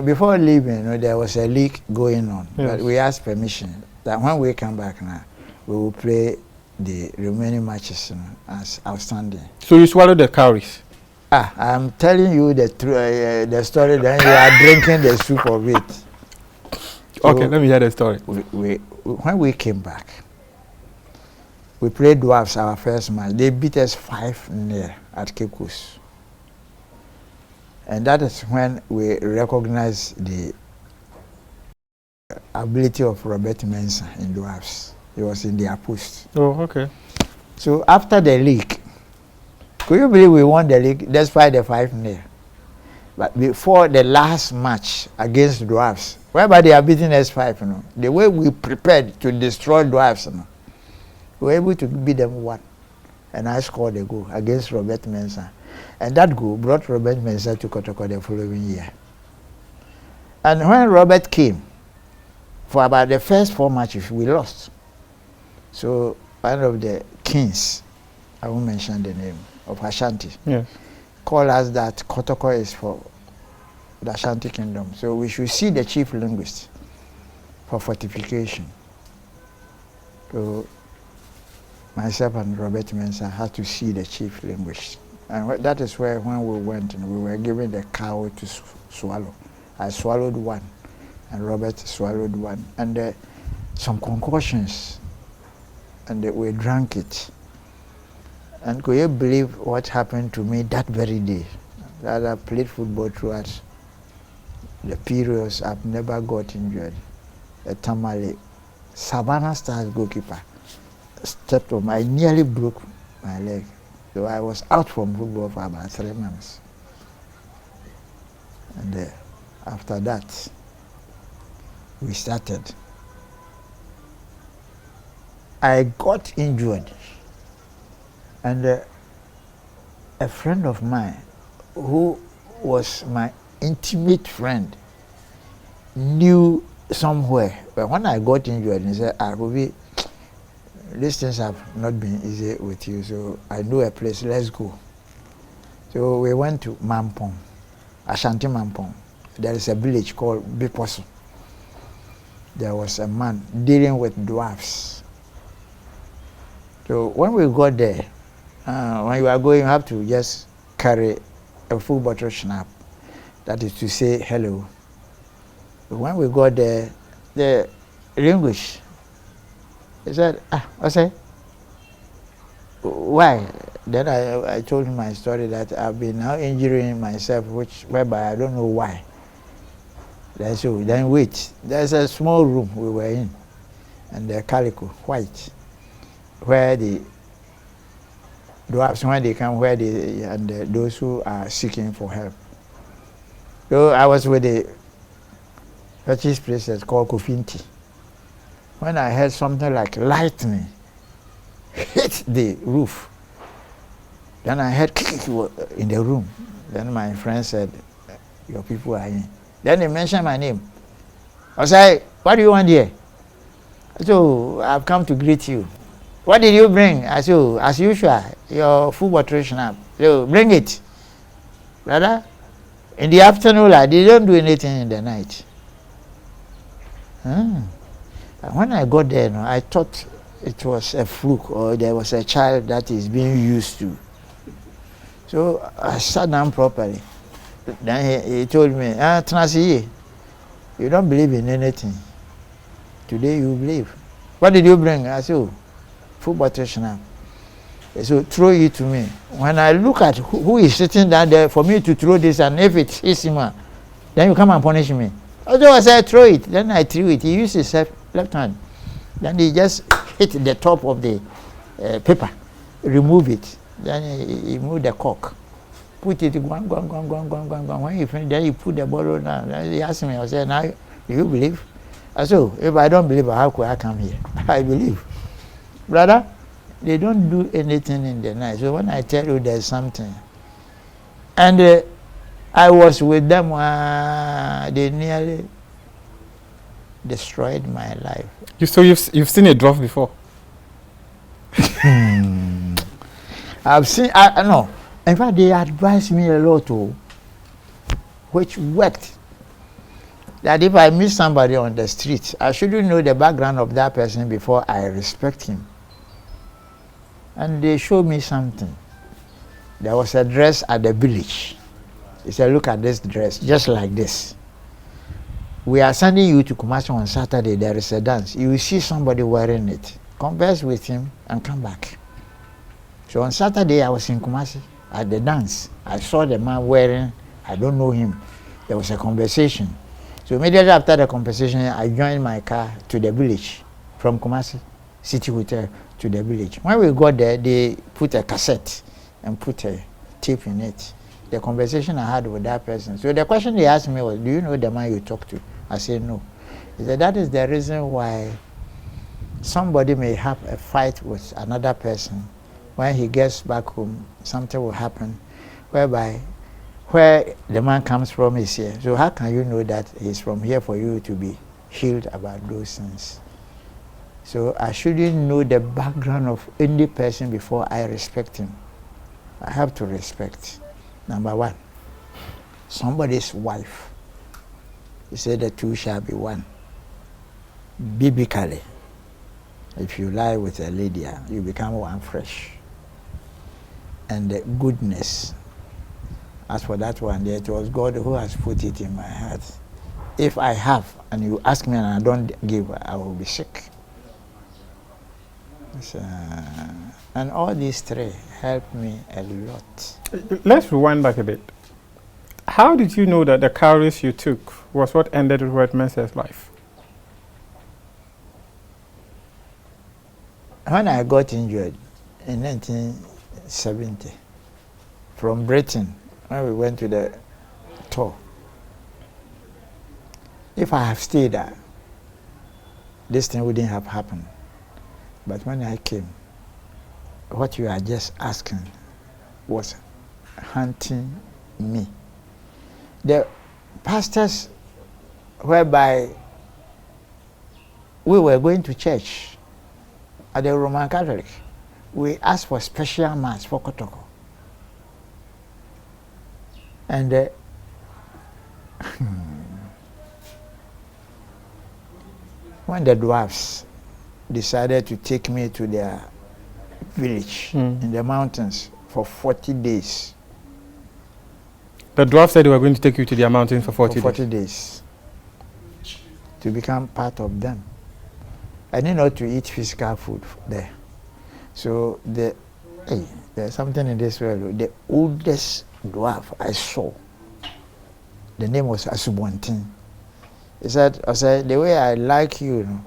Speaker 2: before leaving, there was a league going on. Yes. But we asked permission that when we come back now, we will play the remaining matches as outstanding.
Speaker 1: So you swallowed the cowries?
Speaker 2: I'm telling you the story, then you are drinking the soup of it. So
Speaker 1: okay, let me hear the story.
Speaker 2: When we came back, we played Dwarfs our first match. They beat us 5-0 at Cape Coast. And that is when we recognized the ability of Robert Mensah in Dwarfs. He was in their post.
Speaker 1: Oh, okay.
Speaker 2: So after the league, could you believe we won the league despite the 5-0? But before the last match against Dwarfs, whereby they are beating us 5, the way we prepared to destroy Dwarfs, we were able to beat them 1. And I scored a goal against Robert Mensah. And that goal brought Robert Mensah to Kotoko the following year. And when Robert came, for about the first 4 matches, we lost. So one of the kings, I won't mention the name, of Asante, called us that Kotoko is for the Asante Kingdom. So we should see the chief linguist for fortification. So myself and Robert Mensah had to see the chief linguist. And that is where when we went, we were given the cow to swallow. I swallowed 1, and Robert swallowed 1. And some concoctions, and we drank it. And could you believe what happened to me that very day? That I played football throughout the periods. I've never got injured. A Tamale, Savannah Stars goalkeeper, stepped on. I nearly broke my leg. So I was out from football for about 3 months. And after that, we started. I got injured. And a friend of mine, who was my intimate friend, knew somewhere. But when I got injured, he said, Ruby, these things have not been easy with you, so I know a place, let's go. So we went to Mampong, Ashanti Mampong. There is a village called Biposo. There was a man dealing with dwarfs. So when we got there, when you are going, you have to just carry a full bottle schnapp. That is to say hello. But when we got there, the English, he said, Osei, why? Then I told him my story that I've been now injuring myself, whereby I don't know why. Then wait. There's a small room we were in, and the calico, white, where the dwarfs, when they come, those who are seeking for help. So I was with the fetish priestess called Kofi. When I heard something like lightning hit the roof, then I heard in the room. Then my friend said, your people are in. Then they mentioned my name. I said, what do you want here? I said, oh, I've come to greet you. What did you bring? I said, oh, as usual, your food bottle snap. So bring it. Brother, in the afternoon, they don't do anything in the night. And when I got there, I thought it was a fluke or there was a child that is being used to. So I sat down properly. Then he told me, Tanasi, you don't believe in anything. Today you believe. What did you bring? I said, oh, food bottle snap. So throw it to me. When I look at who is sitting down there for me to throw this, and if it hits him, then you come and punish me. So I said, throw it. Then I threw it. He used his left hand. Then he just hit the top of the paper, remove it. Then he moved the cork, put it, gone. When he finished, then he put the bottle down. Then he asked me, I said, now, do you believe? I said, oh, if I don't believe, how could I come here? I believe. Brother, they don't do anything in the night. So when I tell you there's something, and I was with them, they nearly destroyed my life.
Speaker 1: So you've seen a dwarf before?
Speaker 2: I've seen, I know. In fact, they advised me a lot too, which worked. That if I meet somebody on the street, I shouldn't know the background of that person before I respect him. And they showed me something. There was a dress at the village. He said, look at this dress, just like this. We are sending you to Kumasi on Saturday. There is a dance. You will see somebody wearing it. Converse with him and come back. So on Saturday, I was in Kumasi at the dance. I saw the man wearing, I don't know him. There was a conversation. So immediately after the conversation, I joined my car to the village from Kumasi City Hotel to the village. When we got there, they put a cassette and put a tape in it. The conversation I had with that person. So the question they asked me was, do you know the man you talked to? I said, no. He said, that is the reason why somebody may have a fight with another person. When he gets back home, something will happen whereby where the man comes from is here. So how can you know that he's from here for you to be healed about those things? So I shouldn't know the background of any person before I respect him. I have to respect. Number one, somebody's wife. He said the two shall be one. Biblically, if you lie with a lady, you become one fresh. And the goodness. As for that one, it was God who has put it in my heart. If I have, and you ask me and I don't give, I will be sick. So, and all these three helped me a lot.
Speaker 1: Let's rewind back a bit. How did you know that the courage you took was what ended Robert Mensah's life?
Speaker 2: When I got injured in 1970 from Britain, when we went to the tour, if I have stayed there, this thing wouldn't have happened. But when I came, what you are just asking was haunting me. The pastors whereby we were going to church at the Roman Catholic, we asked for special mass for Kotoko. And when the dwarfs decided to take me to their village in the mountains for 40 days.
Speaker 1: The dwarf said they were going to take you to their mountains for 40
Speaker 2: days. To become part of them. I need not to eat physical food there. So there's something in this world. The oldest dwarf I saw, the name was Asubontin. He said, the way I like you, you know,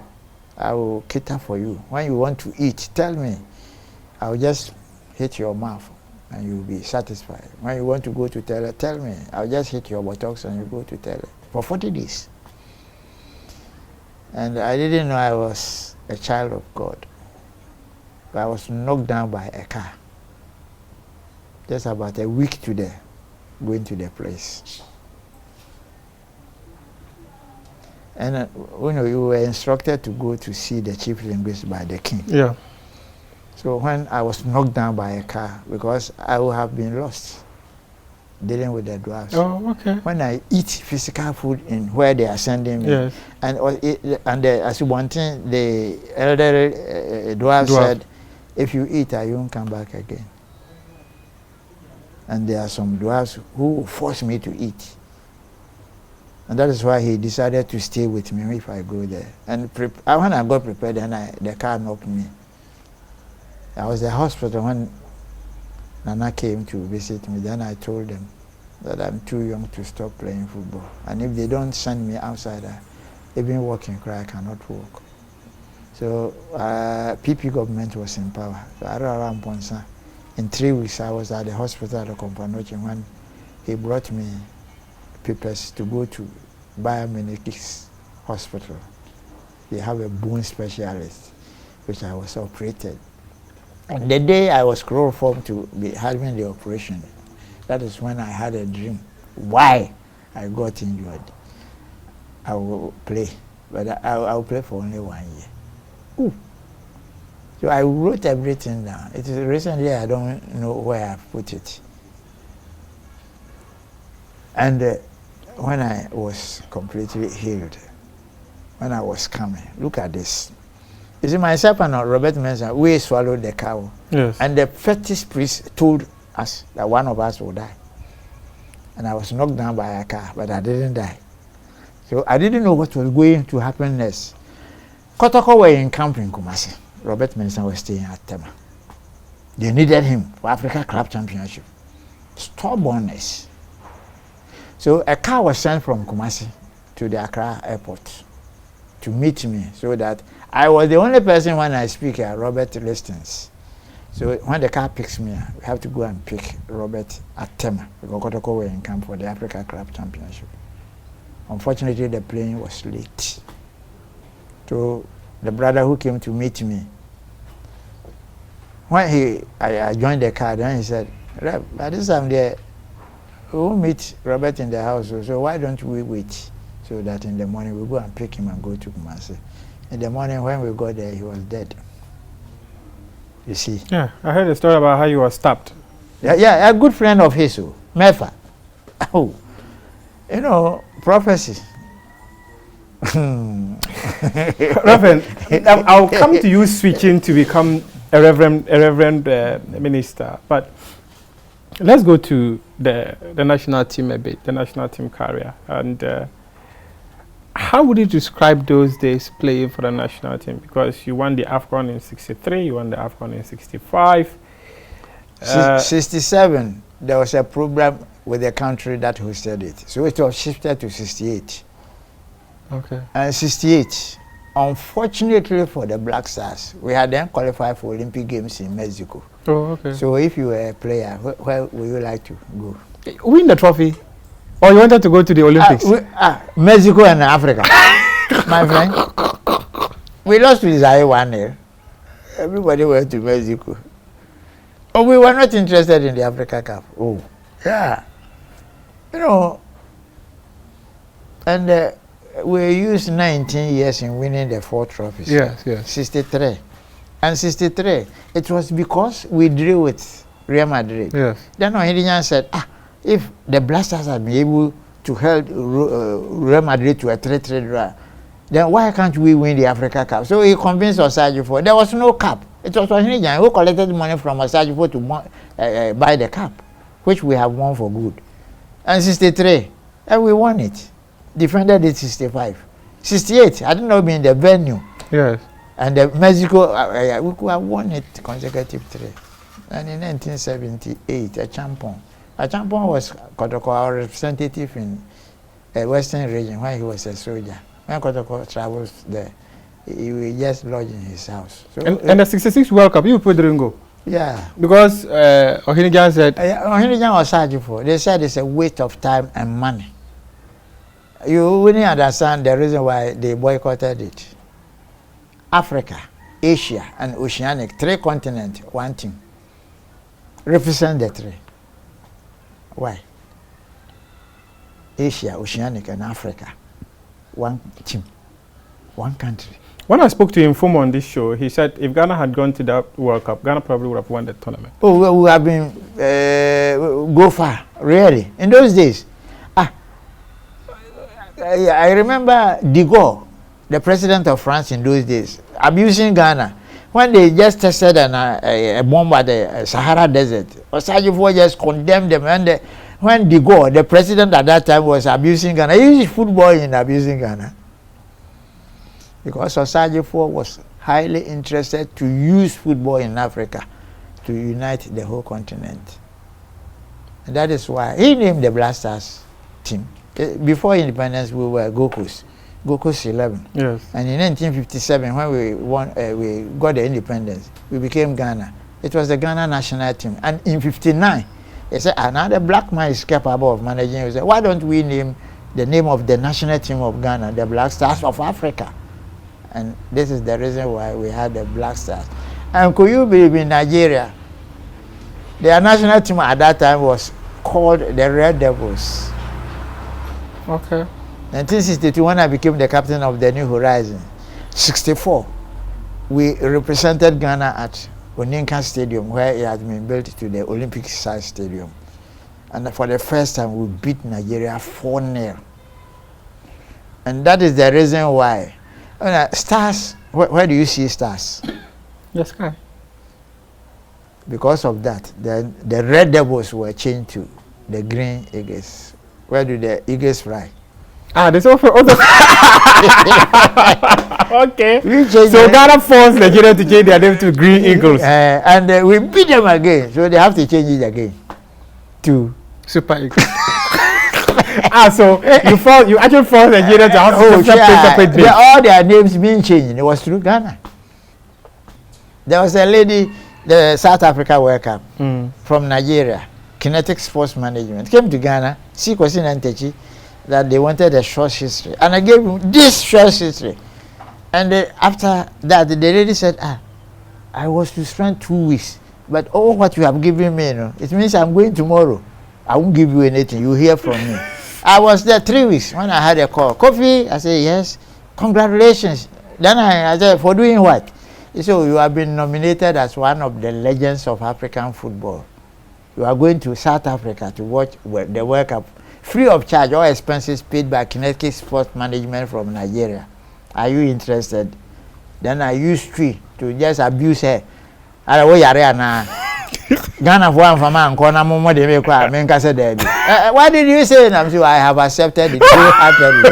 Speaker 2: I will cater for you. When you want to eat, tell me. I will just hit your mouth and you will be satisfied. When you want to go to toilet, tell me. I will just hit your buttocks and you go to toilet. For 40 days. And I didn't know I was a child of God. But I was knocked down by a car. Just about a week to there, going to the place. And you know, you were instructed to go to see the chief linguist by the king.
Speaker 1: Yeah.
Speaker 2: So when I was knocked down by a car, because I would have been lost dealing with the dwarves.
Speaker 1: Oh, okay.
Speaker 2: When I eat physical food in where they are sending me,
Speaker 1: yes.
Speaker 2: and as one thing, the elder dwarf said, if you eat, I won't come back again. And there are some dwarves who force me to eat. And that is why he decided to stay with me if I go there. And when I got prepared, then the car knocked me. I was at the hospital when Nana came to visit me. Then I told them that I'm too young to stop playing football. And if they don't send me outside, even walking, I cannot walk. So PP government was in power. So in 3 weeks, I was at the hospital at the Kompanochi when he brought me papers to go to Biomedics Hospital. They have a bone specialist, which I was operated. And the day I was chloroformed to be having the operation, that is when I had a dream. Why I got injured? I will play, but I will play for only 1 year. Ooh. So I wrote everything down. It is recently I don't know where I put it. And when I was completely healed, when I was coming, look at this. You see, myself and Robert Mensah, we swallowed the cow.
Speaker 1: Yes.
Speaker 2: And the fetish priest told us that one of us will die. And I was knocked down by a car, but I didn't die. So I didn't know what was going to happen next. Kotoko were in camp in Kumasi. Robert Mensah was staying at Tema. They needed him for Africa Club Championship. Stubbornness. So a car was sent from Kumasi to the Accra airport to meet me, so that I was the only person when I speak here, Robert listens. So when the car picks me, we have to go and pick Robert at Tema, because Kotoko were in camp for the Africa Club Championship. Unfortunately, the plane was late. So the brother who came to meet me, when I joined the car, then he said, Rev, by this time there, we will meet Robert in the house, so why don't we wait so that in the morning we go and pick him and go to Kumasi. In the morning when we got there, he was dead. You see?
Speaker 1: Yeah, I heard a story about how you were stabbed.
Speaker 2: Yeah, a good friend of his, Mefa. Oh, you know, prophecy.
Speaker 1: Reverend, I'll come to you switching to become a reverend minister, but let's go to the national team a bit, the national team career. And how would you describe those days playing for the national team? Because you won the AFCON in 63, you won the AFCON in 65.
Speaker 2: 67, there was a program with the country that hosted it. So it was shifted to 68.
Speaker 1: Okay.
Speaker 2: And 68, unfortunately for the Black Stars, we had then qualified for Olympic Games in Mexico.
Speaker 1: Oh, okay.
Speaker 2: So if you were a player, where would you like to go?
Speaker 1: Win the trophy? Or you wanted to go to the Olympics?
Speaker 2: Mexico and Africa. My friend, we lost to Zaire 1-0. Everybody went to Mexico. Oh, we were not interested in the Africa Cup. Oh, yeah. You know, and we used 19 years in winning the 4 trophies.
Speaker 1: Yes, yes.
Speaker 2: 63. And 63, it was because we drew with Real Madrid.
Speaker 1: Yes.
Speaker 2: Then Ohinian said, if the Blasters had been able to hold Real Madrid to a 3-3 draw, then why can't we win the Africa Cup? So he convinced Osajifo. There was no cup. It was Ohinian who collected money from Osajifo to buy the cup, which we have won for good. And 63, and we won it. Defended it 65. 68, I don't know, in the venue.
Speaker 1: Yes.
Speaker 2: And Mexico, we could have won it consecutive 3. And in 1978, a champion was Kotoko, our representative in a Western region when he was a soldier. When Kotoko travels there, he will just lodge in his house. So
Speaker 1: and the 66 World Cup, you people didn't go?
Speaker 2: Yeah.
Speaker 1: Because Ohinijan said...
Speaker 2: Ohinijan was charged for. They said it's a waste of time and money. You wouldn't understand the reason why they boycotted it. Africa, Asia, and Oceanic, 3 continents, 1 team. Represent the 3. Why? Asia, Oceanic, and Africa, 1 team, 1 country.
Speaker 1: When I spoke to him on this show, he said if Ghana had gone to that World Cup, Ghana probably would have won the tournament.
Speaker 2: Oh, well, we have been go far, really. In those days, I remember De Gaulle, the president of France in those days, abusing Ghana. When they just tested a bomb at the Sahara Desert, Osajifo just condemned them. And when De Gaulle, the president at that time, was abusing Ghana, he used football in abusing Ghana. Because Osajifo was highly interested to use football in Africa to unite the whole continent. And that is why he named the Black Stars team. Before independence, we were Gokos 11.
Speaker 1: Yes.
Speaker 2: And in 1957, when we won, we got the independence, we became Ghana. It was the Ghana national team. And in 59, they said, another black man is capable of managing. We said, why don't we name the name of the national team of Ghana, the Black Stars of Africa? And this is the reason why we had the Black Stars. And could you believe in Nigeria, their national team at that time was called the Red Devils.
Speaker 1: Okay.
Speaker 2: 1962, when I became the captain of the New Horizon, 64, we represented Ghana at Oninka Stadium, where it has been built to the Olympic-sized stadium. And for the first time, we beat Nigeria 4-0. And that is the reason why. Stars, where do you see stars?
Speaker 1: The sky.
Speaker 2: Because of that, the Red Devils were changed to the Green Eagles. Where do the Eagles fly?
Speaker 1: There's also okay. So Ghana forced Nigeria to change their name to Green Eagles.
Speaker 2: And we beat them again, so they have to change it again to
Speaker 1: Super Eagles. So you actually forced Nigeria to have separate names.
Speaker 2: All their names being changed. It was through Ghana. There was a lady, the South Africa World Cup from Nigeria, Kinetic Sports Management, came to Ghana, see Kwesi Ntechi, that they wanted a short history. And I gave him this short history. And after that, the lady said, I was to spend 2 weeks. But all what you have given me, it means I'm going tomorrow. I won't give you anything. You hear from me. I was there 3 weeks when I had a call. Kofi, I said, yes. Congratulations. Then I said, for doing what? He said, you have been nominated as one of the legends of African football. You are going to South Africa to watch the World Cup. Free of charge, all expenses paid by Kinetic Sports Management from Nigeria. Are you interested? Then I used tree to just abuse her. Ghana for man corner momo de me kwa men kase debi. Why did you say it? I'm sure I have accepted it wholeheartedly.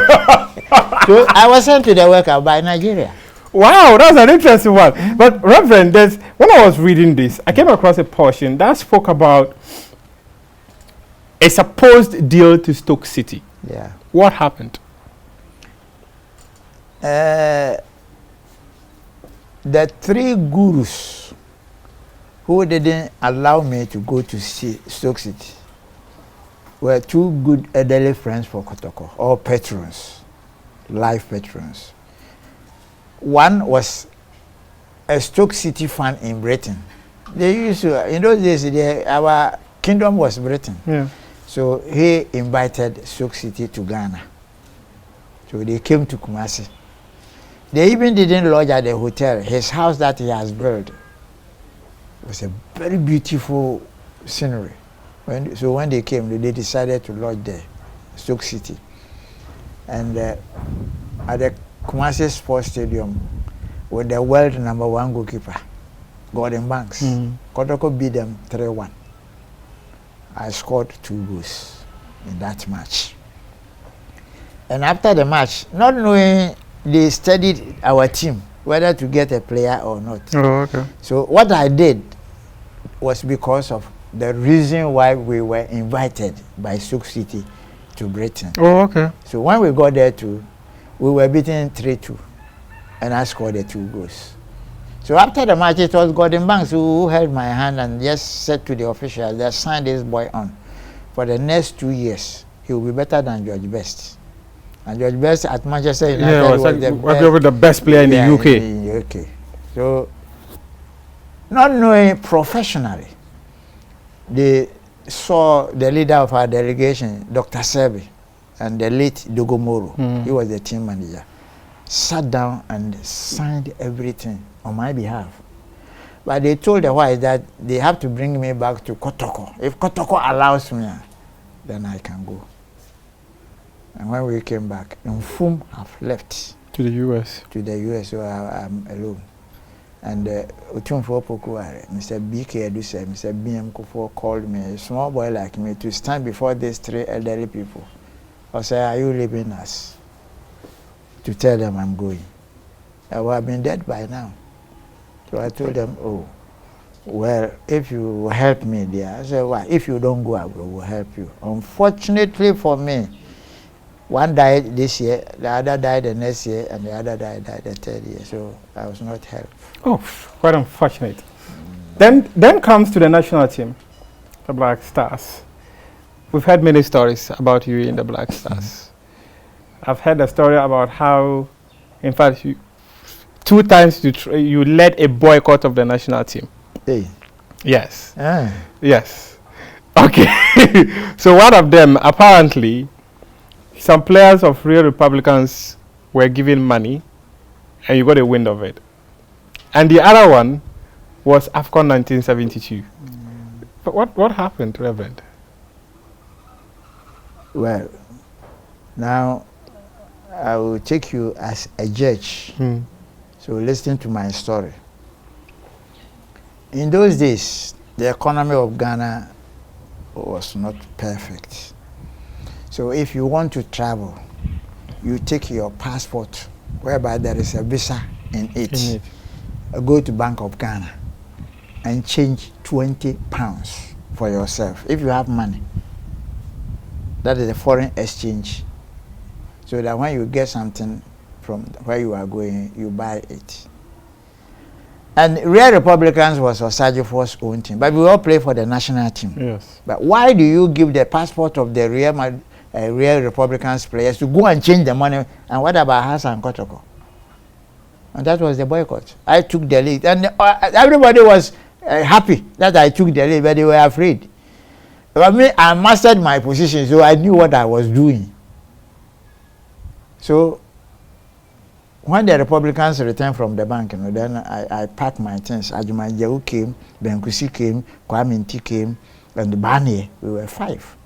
Speaker 2: So I was sent to the World Cup by Nigeria.
Speaker 1: Wow, that's an interesting one. But Reverend, when I was reading this, I came across a portion that spoke about a supposed deal to Stoke City.
Speaker 2: Yeah.
Speaker 1: What happened?
Speaker 2: The 3 gurus who didn't allow me to go to see Stoke City were 2 good elderly friends for Kotoko, or patrons, live patrons. One was a Stoke City fan in Britain. They used to, in those days, our kingdom was Britain.
Speaker 1: Yeah.
Speaker 2: So he invited Stoke City to Ghana. So they came to Kumasi. They even didn't lodge at the hotel. His house that he has built was a very beautiful scenery. So when they came, they decided to lodge there, Stoke City. And at the Kumasi Sports Stadium, with the world #1 goalkeeper, Gordon Banks, Kotoko beat them 3-1. I scored 2 goals in that match. And after the match, not knowing, they studied our team, whether to get a player or not.
Speaker 1: Oh, okay.
Speaker 2: So what I did was because of the reason why we were invited by Stoke City to Britain.
Speaker 1: Oh, okay.
Speaker 2: So when we got there too, we were beaten 3-2, and I scored the 2 goals. So after the match, it was Gordon Banks who held my hand and just said to the officials, they signed this boy on. For the next 2 years, he will be better than George Best. And George Best at Manchester United
Speaker 1: was the best player in the UK.
Speaker 2: In the UK. So, not knowing professionally, they saw the leader of our delegation, Dr. Sebi, and the late Dogomoro, he was the team manager, sat down and signed everything on my behalf. But they told the wife that they have to bring me back to Kotoko. If Kotoko allows me, then I can go. And when we came back, Nfum have left.
Speaker 1: To the US.
Speaker 2: To the US, so I'm alone. And Utumfo Pokuare, Mr. BK Eduse, Mr. BM Kufo called me, a small boy like me, to stand before these 3 elderly people. I said, are you leaving us? To tell them I'm going. I would have been dead by now. So I told them, oh, well, if you help me there, I said, well, if you don't go, I will help you. Unfortunately for me, one died this year, the other died the next year, and the other died the 3rd year. So I was not helped.
Speaker 1: Oh, quite unfortunate. Then comes to the national team, the Black Stars. We've heard many stories about you in the Black Stars. I've heard a story about how, in fact, 2 times you led a boycott of the national team.
Speaker 2: Hey.
Speaker 1: Yes.
Speaker 2: Ah.
Speaker 1: Yes. Okay. So one of them, apparently, some players of Real Republicans were given money, and you got a wind of it. And the other one was AFCON 1972. But what happened, Reverend?
Speaker 2: Well, now I will take you as a judge. So listen to my story. In those days, the economy of Ghana was not perfect. So if you want to travel, you take your passport, whereby there is a visa in it. Go to Bank of Ghana and change £20 for yourself. If you have money, that is a foreign exchange. So that when you get something from where you are going, you buy it. And Real Republicans was Osagyef's own team, but we all play for the national team.
Speaker 1: Yes.
Speaker 2: But why do you give the passport of the Real Republicans players to go and change the money? And what about Hassan Kotoko? And that was the boycott. I took the lead, and everybody was happy that I took the lead, but they were afraid. But me, I mastered my position, so I knew what I was doing. So when the Republicans returned from the bank, then I packed my things. Ajuma Jehu came, Benkusi came, Kwame Nti came, and Bani. We were 5.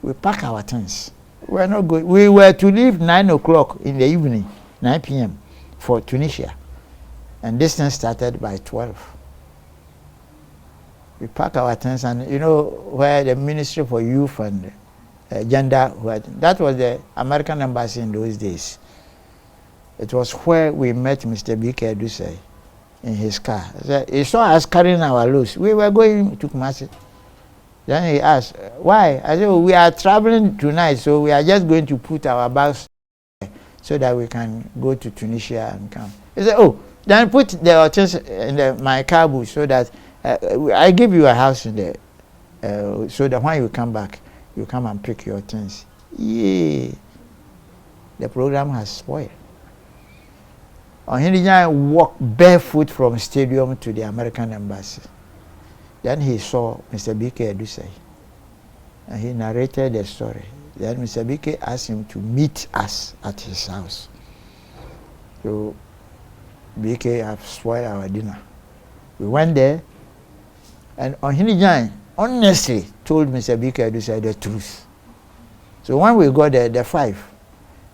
Speaker 2: We packed our things. We were not going. We were to leave 9 o'clock in the evening, 9 p.m. for Tunisia. And this thing started by 12. We packed our things, and you know where the Ministry for Youth and Gender, that was the American embassy in those days. It was where we met Mr. BK Eduse in his car. He saw us carrying our loads. We were going to Kumasi. Then he asked, why? I said, oh, we are traveling tonight, so we are just going to put our bags so that we can go to Tunisia and come. He said, oh, then put the things in my car boot so that I give you a house in there, so that when you come back, you come and pick your things. Yeah. The program has spoiled. Ohinijan walked barefoot from stadium to the American embassy. Then he saw Mr. BK Eduse, and he narrated the story. Then Mr. BK asked him to meet us at his house. So BK have spoiled our dinner. We went there, and Ohinijan honestly told Mr. BK Eduse the truth. So when we got there, the 5,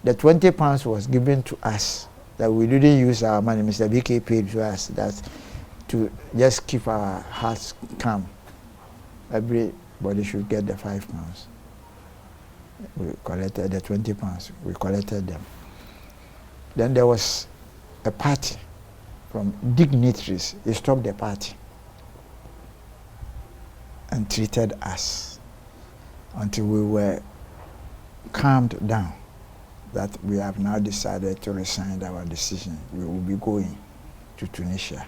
Speaker 2: the £20 was given to us, that we didn't use our money. Mr. BK paid to us that to just keep our hearts calm. Everybody should get the £5. We collected the £20. We collected them. Then there was a party from dignitaries. They stopped the party and treated us until we were calmed down, that we have now decided to resign our decision. We will be going to Tunisia.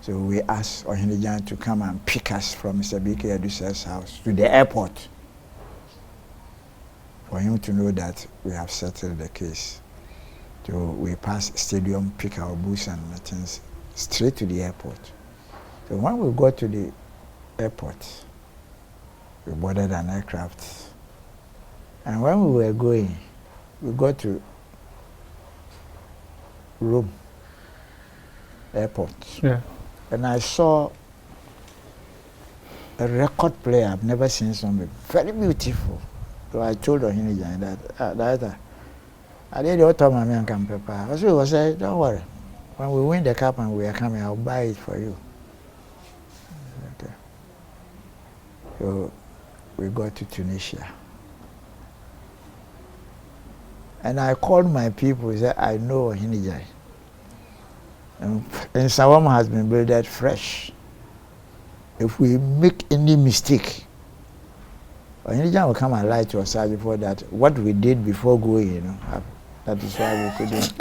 Speaker 2: So we asked Ohinijan to come and pick us from Mr. B.K. Adusa's house to the airport for him to know that we have settled the case. So we passed stadium, pick our boots and things straight to the airport. So when we got to the airport, we boarded an aircraft. And when we were going, we got to Rome airport.
Speaker 1: Yeah. And
Speaker 2: I saw a record player I've never seen something very beautiful. So I told Ohinijan that I did the time and can prepare. So I said, don't worry. When we win the cup and we are coming, I'll buy it for you. Okay. So we got to Tunisia. And I called my people and said, I know Ohinijan. And Sawama has been built fresh. If we make any mistake, Ohinijan will come and lie to us before that. What we did before going, that is why we couldn't.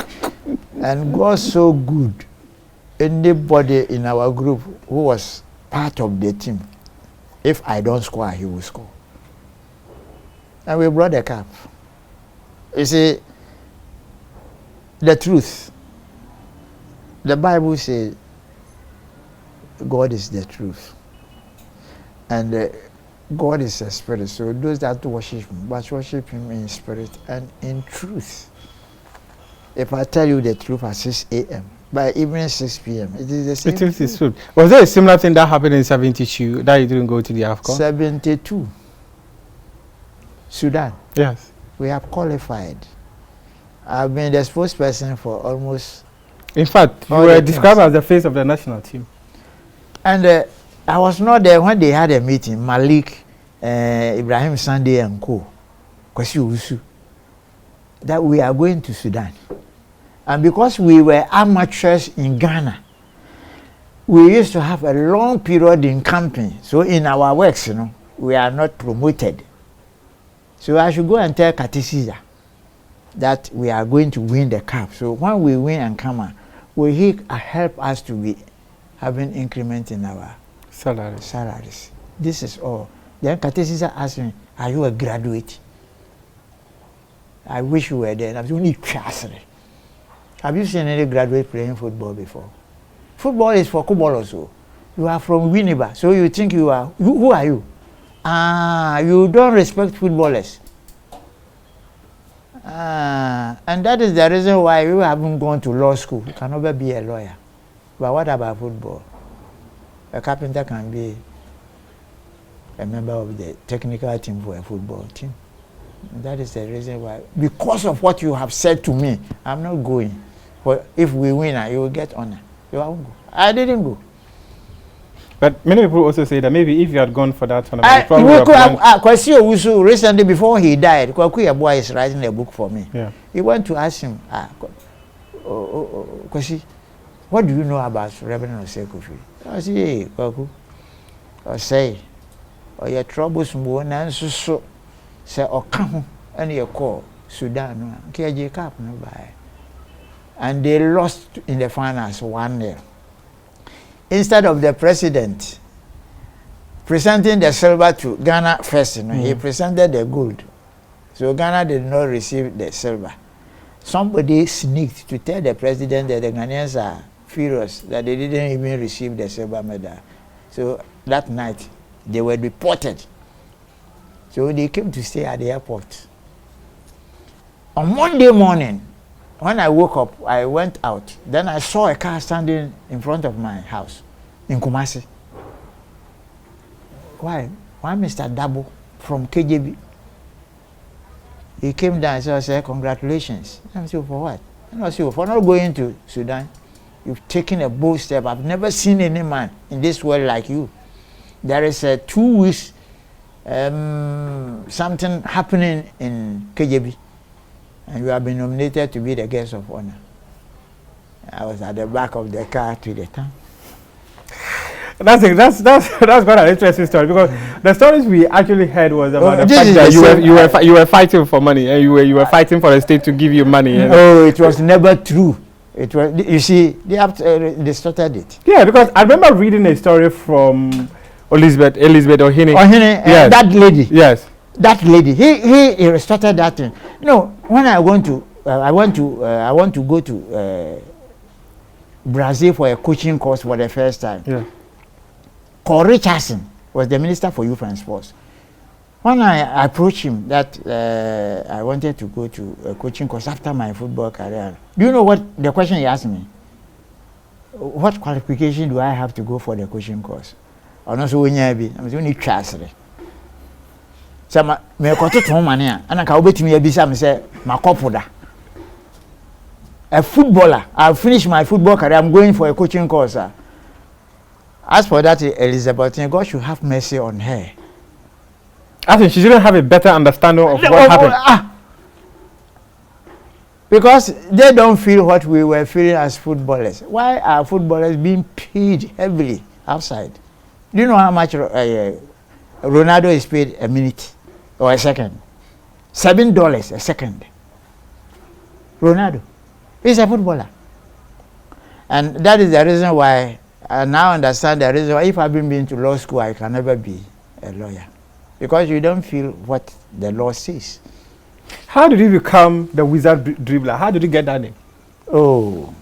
Speaker 2: And God's so good. Anybody in our group who was part of the team, if I don't score, he will score. And we brought the cup. You see, the truth. The Bible says God is the truth. And God is a spirit. So those that worship him, but worship him in spirit and in truth. If I tell you the truth at 6 a.m., by evening 6 p.m., it is the same. It is
Speaker 1: true. Was there a similar thing that happened in 72 that you didn't go to the AFCON?
Speaker 2: 72. Sudan.
Speaker 1: Yes.
Speaker 2: We have qualified. I've been the spokesperson for almost.
Speaker 1: In fact, you were described as the face of the national team.
Speaker 2: And I was not there when they had a meeting. Malik, Ibrahim Sunday and co. Kwesi Owusu, that we are going to Sudan. And because we were amateurs in Ghana, we used to have a long period in camping. So in our works, we are not promoted. So I should go and tell Katisiza that we are going to win the cup. So when we win and come on, will he help us to be having increment in our salaries? This is all. Then Katisiza asked me, are you a graduate? I wish you were there. I was only classroom. Have you seen any graduate playing football before? Football is for football also. You are from Winneba, so you think you are. Who are you? You don't respect footballers. And that is the reason why you haven't gone to law school. You can never be a lawyer. But what about football? A carpenter can be a member of the technical team for a football team. And that is the reason why. Because of what you have said to me, I'm not going. But if we win, you will get honor. You won't go. I didn't go.
Speaker 1: But many people also say that maybe if you had gone for that tournament,
Speaker 2: Kwesi Owusu recently before he died, Kwaku boy is writing a book for me.
Speaker 1: Yeah.
Speaker 2: He went to ask him, Kwesi, what do you know about Rev Osei Kofi? I said, hey, Kwaku, say, your troubles more than so. Say, come and you call Sudan, KJ Cup, no buy. And they lost in the finals 1-0. Instead of the president presenting the silver to Ghana first, he presented the gold. So Ghana did not receive the silver. Somebody sneaked to tell the president that the Ghanaians are furious that they didn't even receive the silver medal. So that night, they were deported. So they came to stay at the airport. On Monday morning, when I woke up, I went out. Then I saw a car standing in front of my house in Kumasi. Why? One Mr. Dabo from KJB. He came down and said, congratulations. I said, for what? I said, for not going to Sudan. You've taken a bold step. I've never seen any man in this world like you. There is a 2 weeks something happening in KJB. And you have been nominated to be the guest of honor. I was at the back of the car to the time.
Speaker 1: That's quite an interesting story, because the stories we actually heard was about the fact that you were fighting for money, and you were fighting for the state to give you money.
Speaker 2: Oh, it was never true. It was, you see, they started it.
Speaker 1: Yeah, because I remember reading a story from Elizabeth Ohini.
Speaker 2: Yes. That lady.
Speaker 1: Yes.
Speaker 2: That lady. He started that thing. No, when I want to go to Brazil for a coaching course for the first time.
Speaker 1: Yeah.
Speaker 2: Cole Richardson was the Minister for Youth and Sports. When I approached him that I wanted to go to a coaching course after my football career, do you know what the question he asked me? What qualification do I have to go for the coaching course? I'm only trusted. So me got to home and I can wait me a say my couple. A footballer, I've finished my football career, I'm going for a coaching course. As for that, Elizabeth, God should have mercy on her.
Speaker 1: I think she shouldn't have a better understanding of what happened.
Speaker 2: Because they don't feel what we were feeling as footballers. Why are footballers being paid heavily outside? Do you know how much Ronaldo is paid a minute or a second? $7 a second. Ronaldo. He's a footballer. And that is the reason why I now understand the reason why if I've been to law school, I can never be a lawyer. Because you don't feel what the law says.
Speaker 1: How did you become the wizard dribbler? How did you get that name?
Speaker 2: Oh.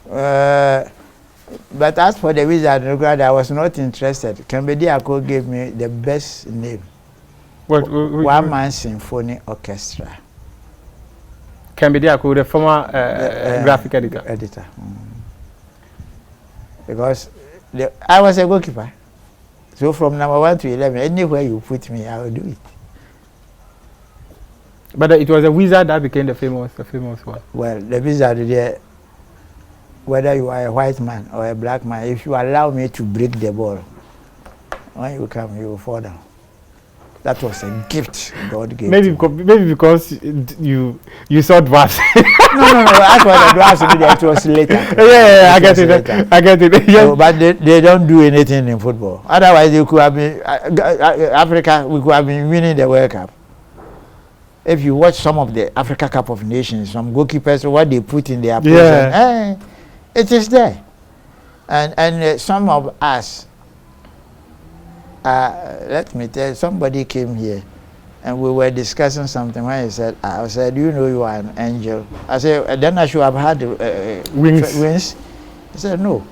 Speaker 2: But as for the wizard dribbler, I was not interested. Kembedi Ako gave me the best name. One Man Symphony Orchestra.
Speaker 1: Kembedi Ako, the former graphic
Speaker 2: editor. Because I was a goalkeeper. So from number 1 to 11, anywhere you put me, I will do it.
Speaker 1: But it was a wizard that became the famous one.
Speaker 2: Well, the wizard there, whether you are a white man or a black man, if you allow me to break the ball, when you come, you will fall down. That was a gift God gave.
Speaker 1: Maybe because you saw dwarfs.
Speaker 2: No. That's what the dwarfs did. It was later.
Speaker 1: Yeah, I get it. Yes.
Speaker 2: So, but they don't do anything in football. Otherwise, they could have been Africa. We could have been winning the World Cup. If you watch some of the Africa Cup of Nations, some goalkeepers, what they put in their position, it is there. And some of us. Let me tell you, somebody came here and we were discussing something when he said, I said, you know you are an angel. I said, then I should have had wings. He said, no.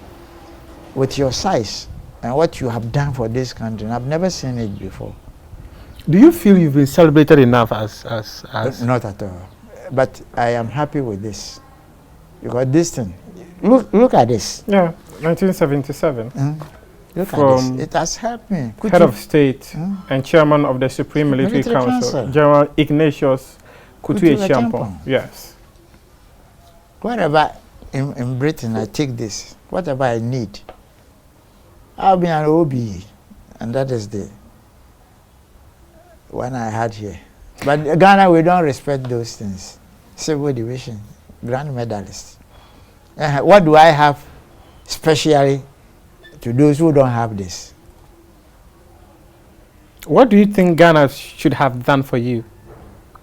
Speaker 2: With your size and what you have done for this country, I've never seen it before.
Speaker 1: Do you feel you've been celebrated enough as?
Speaker 2: Not at all. But I am happy with this. Because this thing, look at this.
Speaker 1: Yeah, 1977.
Speaker 2: Look at this. It has helped me.
Speaker 1: Head of State and Chairman of the Supreme Military Council, General Ignatius Kutu Echiampong. Yes.
Speaker 2: Whatever in Britain, I take this. Whatever I need, I'll be an OB. And that is the one I had here. But Ghana, we don't respect those things. Civil division, grand medalist. What do I have specially to those who don't have this?
Speaker 1: What do you think Ghana should have done for you,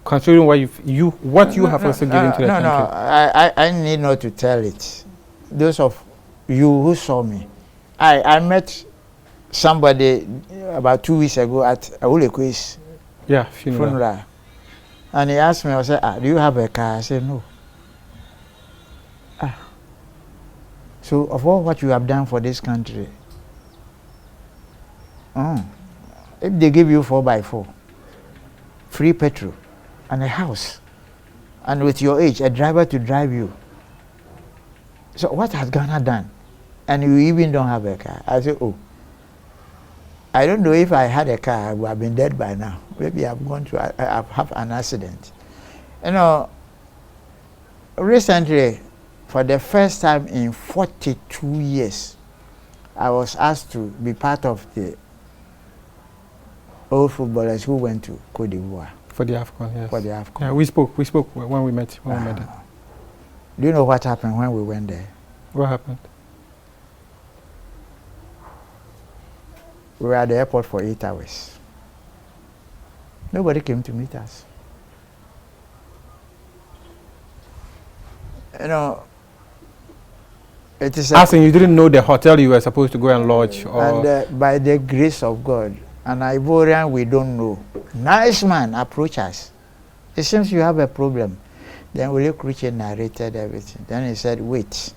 Speaker 1: considering what you have also given to the country?
Speaker 2: No, I need not to tell it. Those of you who saw me, I met somebody about 2 weeks ago at Aulekwe's funeral. And he asked me, I said, do you have a car? I said, no. So, of all what you have done for this country, if they give you 4x4, free petrol, and a house, and with your age, a driver to drive you, so what has Ghana done? And you even don't have a car. I say, oh, I don't know if I had a car, I would have been dead by now. Maybe I've have an accident. You know, recently, for the first time in 42 years, I was asked to be part of the old footballers who went to Côte d'Ivoire.
Speaker 1: For the AFCON, yes.
Speaker 2: For the AFCON.
Speaker 1: Yeah, we spoke when we met.
Speaker 2: Do you know what happened when we went there?
Speaker 1: What happened?
Speaker 2: We were at the airport for 8 hours. Nobody came to meet us. You know, it is.
Speaker 1: As in, you didn't know the hotel you were supposed to go and lodge, or
Speaker 2: and by the grace of God, an Ivorian we don't know, nice man, approach us. It seems you have a problem. Then Willie Cruiche narrated everything. Then he said, "Wait,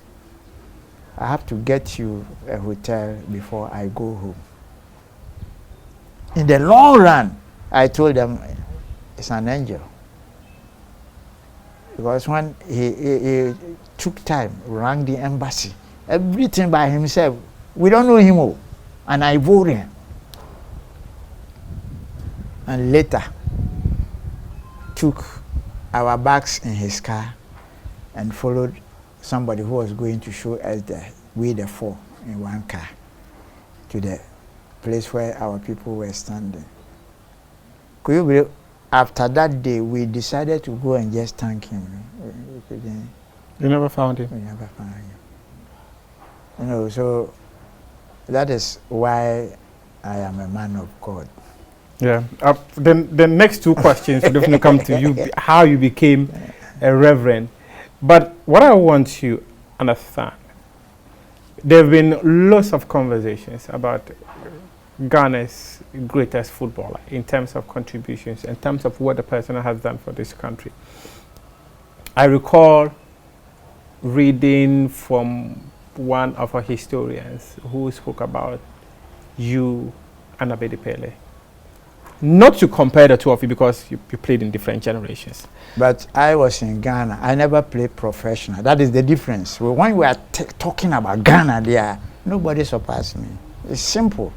Speaker 2: I have to get you a hotel before I go home." In the long run, I told them it's an angel. Because when he took time, rang the embassy, everything by himself. We don't know him all, an Ivorian. And later, took our bags in his car and followed somebody who was going to show us the four in one car to the place where our people were standing. Could you believe, after that day, we decided to go and just thank him.
Speaker 1: you never found him?
Speaker 2: We never found him. You know, so that is why I am a man of God.
Speaker 1: Yeah. Then the next two questions will definitely come to you, how you became a reverend. But what I want to understand, there have been lots of conversations about Ghana's greatest footballer in terms of contributions, in terms of what the person has done for this country. I recall reading from one of our historians who spoke about you and Abedi Pele. Not to compare the two of you because you played in different generations.
Speaker 2: But I was in Ghana. I never played professional. That is the difference. When we are talking about Ghana, there, nobody surpassed me. It's simple.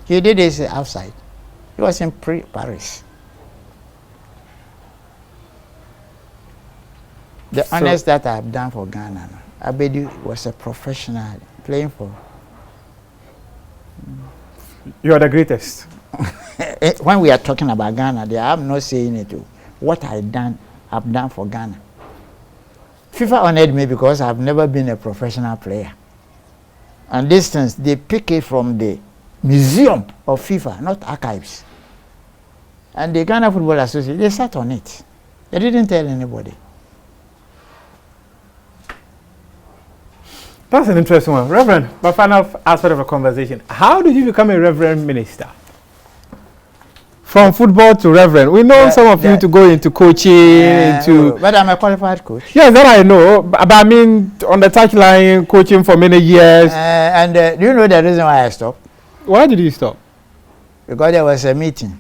Speaker 2: He did this outside. He was in Paris. The honors that I have done for Ghana, Abedi was a professional playing for.
Speaker 1: You are the greatest.
Speaker 2: When we are talking about Ghana, I'm not saying it. What I've done for Ghana. FIFA honored me because I've never been a professional player. And this things, they pick it from the museum of FIFA, not archives. And the Ghana Football Association, they sat on it. They didn't tell anybody.
Speaker 1: That's an interesting one. Reverend, my final aspect of the conversation. How did you become a reverend minister? From football to reverend. We know some of you to go into coaching,
Speaker 2: but I'm a qualified coach.
Speaker 1: Yes, that I know. But I mean, on the touchline, coaching for many years.
Speaker 2: Do you know the reason why I stopped?
Speaker 1: Why did you stop?
Speaker 2: Because there was a meeting.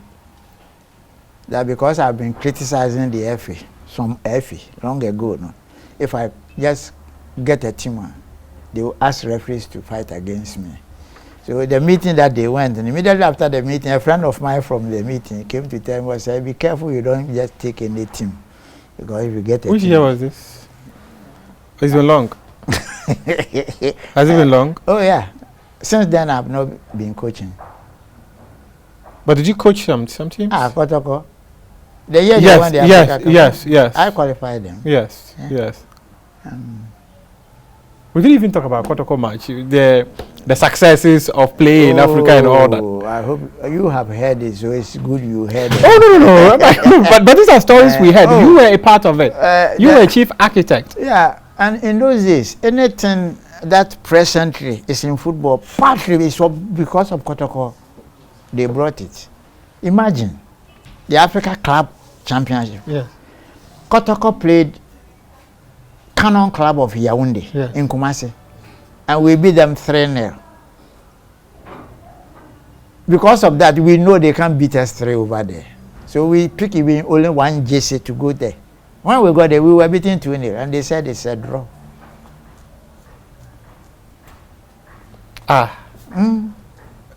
Speaker 2: That because I've been criticizing the FA, some FA, long ago. No? If I just get a team, they will ask referees to fight against me. So the meeting that they went, and immediately after the meeting, a friend of mine from the meeting came to tell me, said, "Be careful, you don't just take any team, because if you get a
Speaker 1: Which
Speaker 2: team."
Speaker 1: year was this? It's been long. Has it been long?
Speaker 2: Oh yeah. Since then, I've not been coaching.
Speaker 1: But did you coach some teams?
Speaker 2: Kotoko. The year they won the Africa Cup,
Speaker 1: yes.
Speaker 2: I qualified them.
Speaker 1: Yes, yes. We didn't even talk about Kotoko match. The successes of play in Africa and all that.
Speaker 2: I hope you have heard it, so it's good you heard it.
Speaker 1: Oh, no. but these are stories we had. You were a part of it. You were a chief architect.
Speaker 2: Yeah, and in those days, anything that presently is in football, partly is because of Kotoko. They brought it. Imagine the Africa Club Championship.
Speaker 1: Yes.
Speaker 2: Kotoko played Canon Club of Yaoundé in Kumasi, and we beat them 3-0. Because of that, we know they can't beat us 3 over there. So we pick even only one JC to go there. When we got there, we were beating 2-0, and they said it's a draw.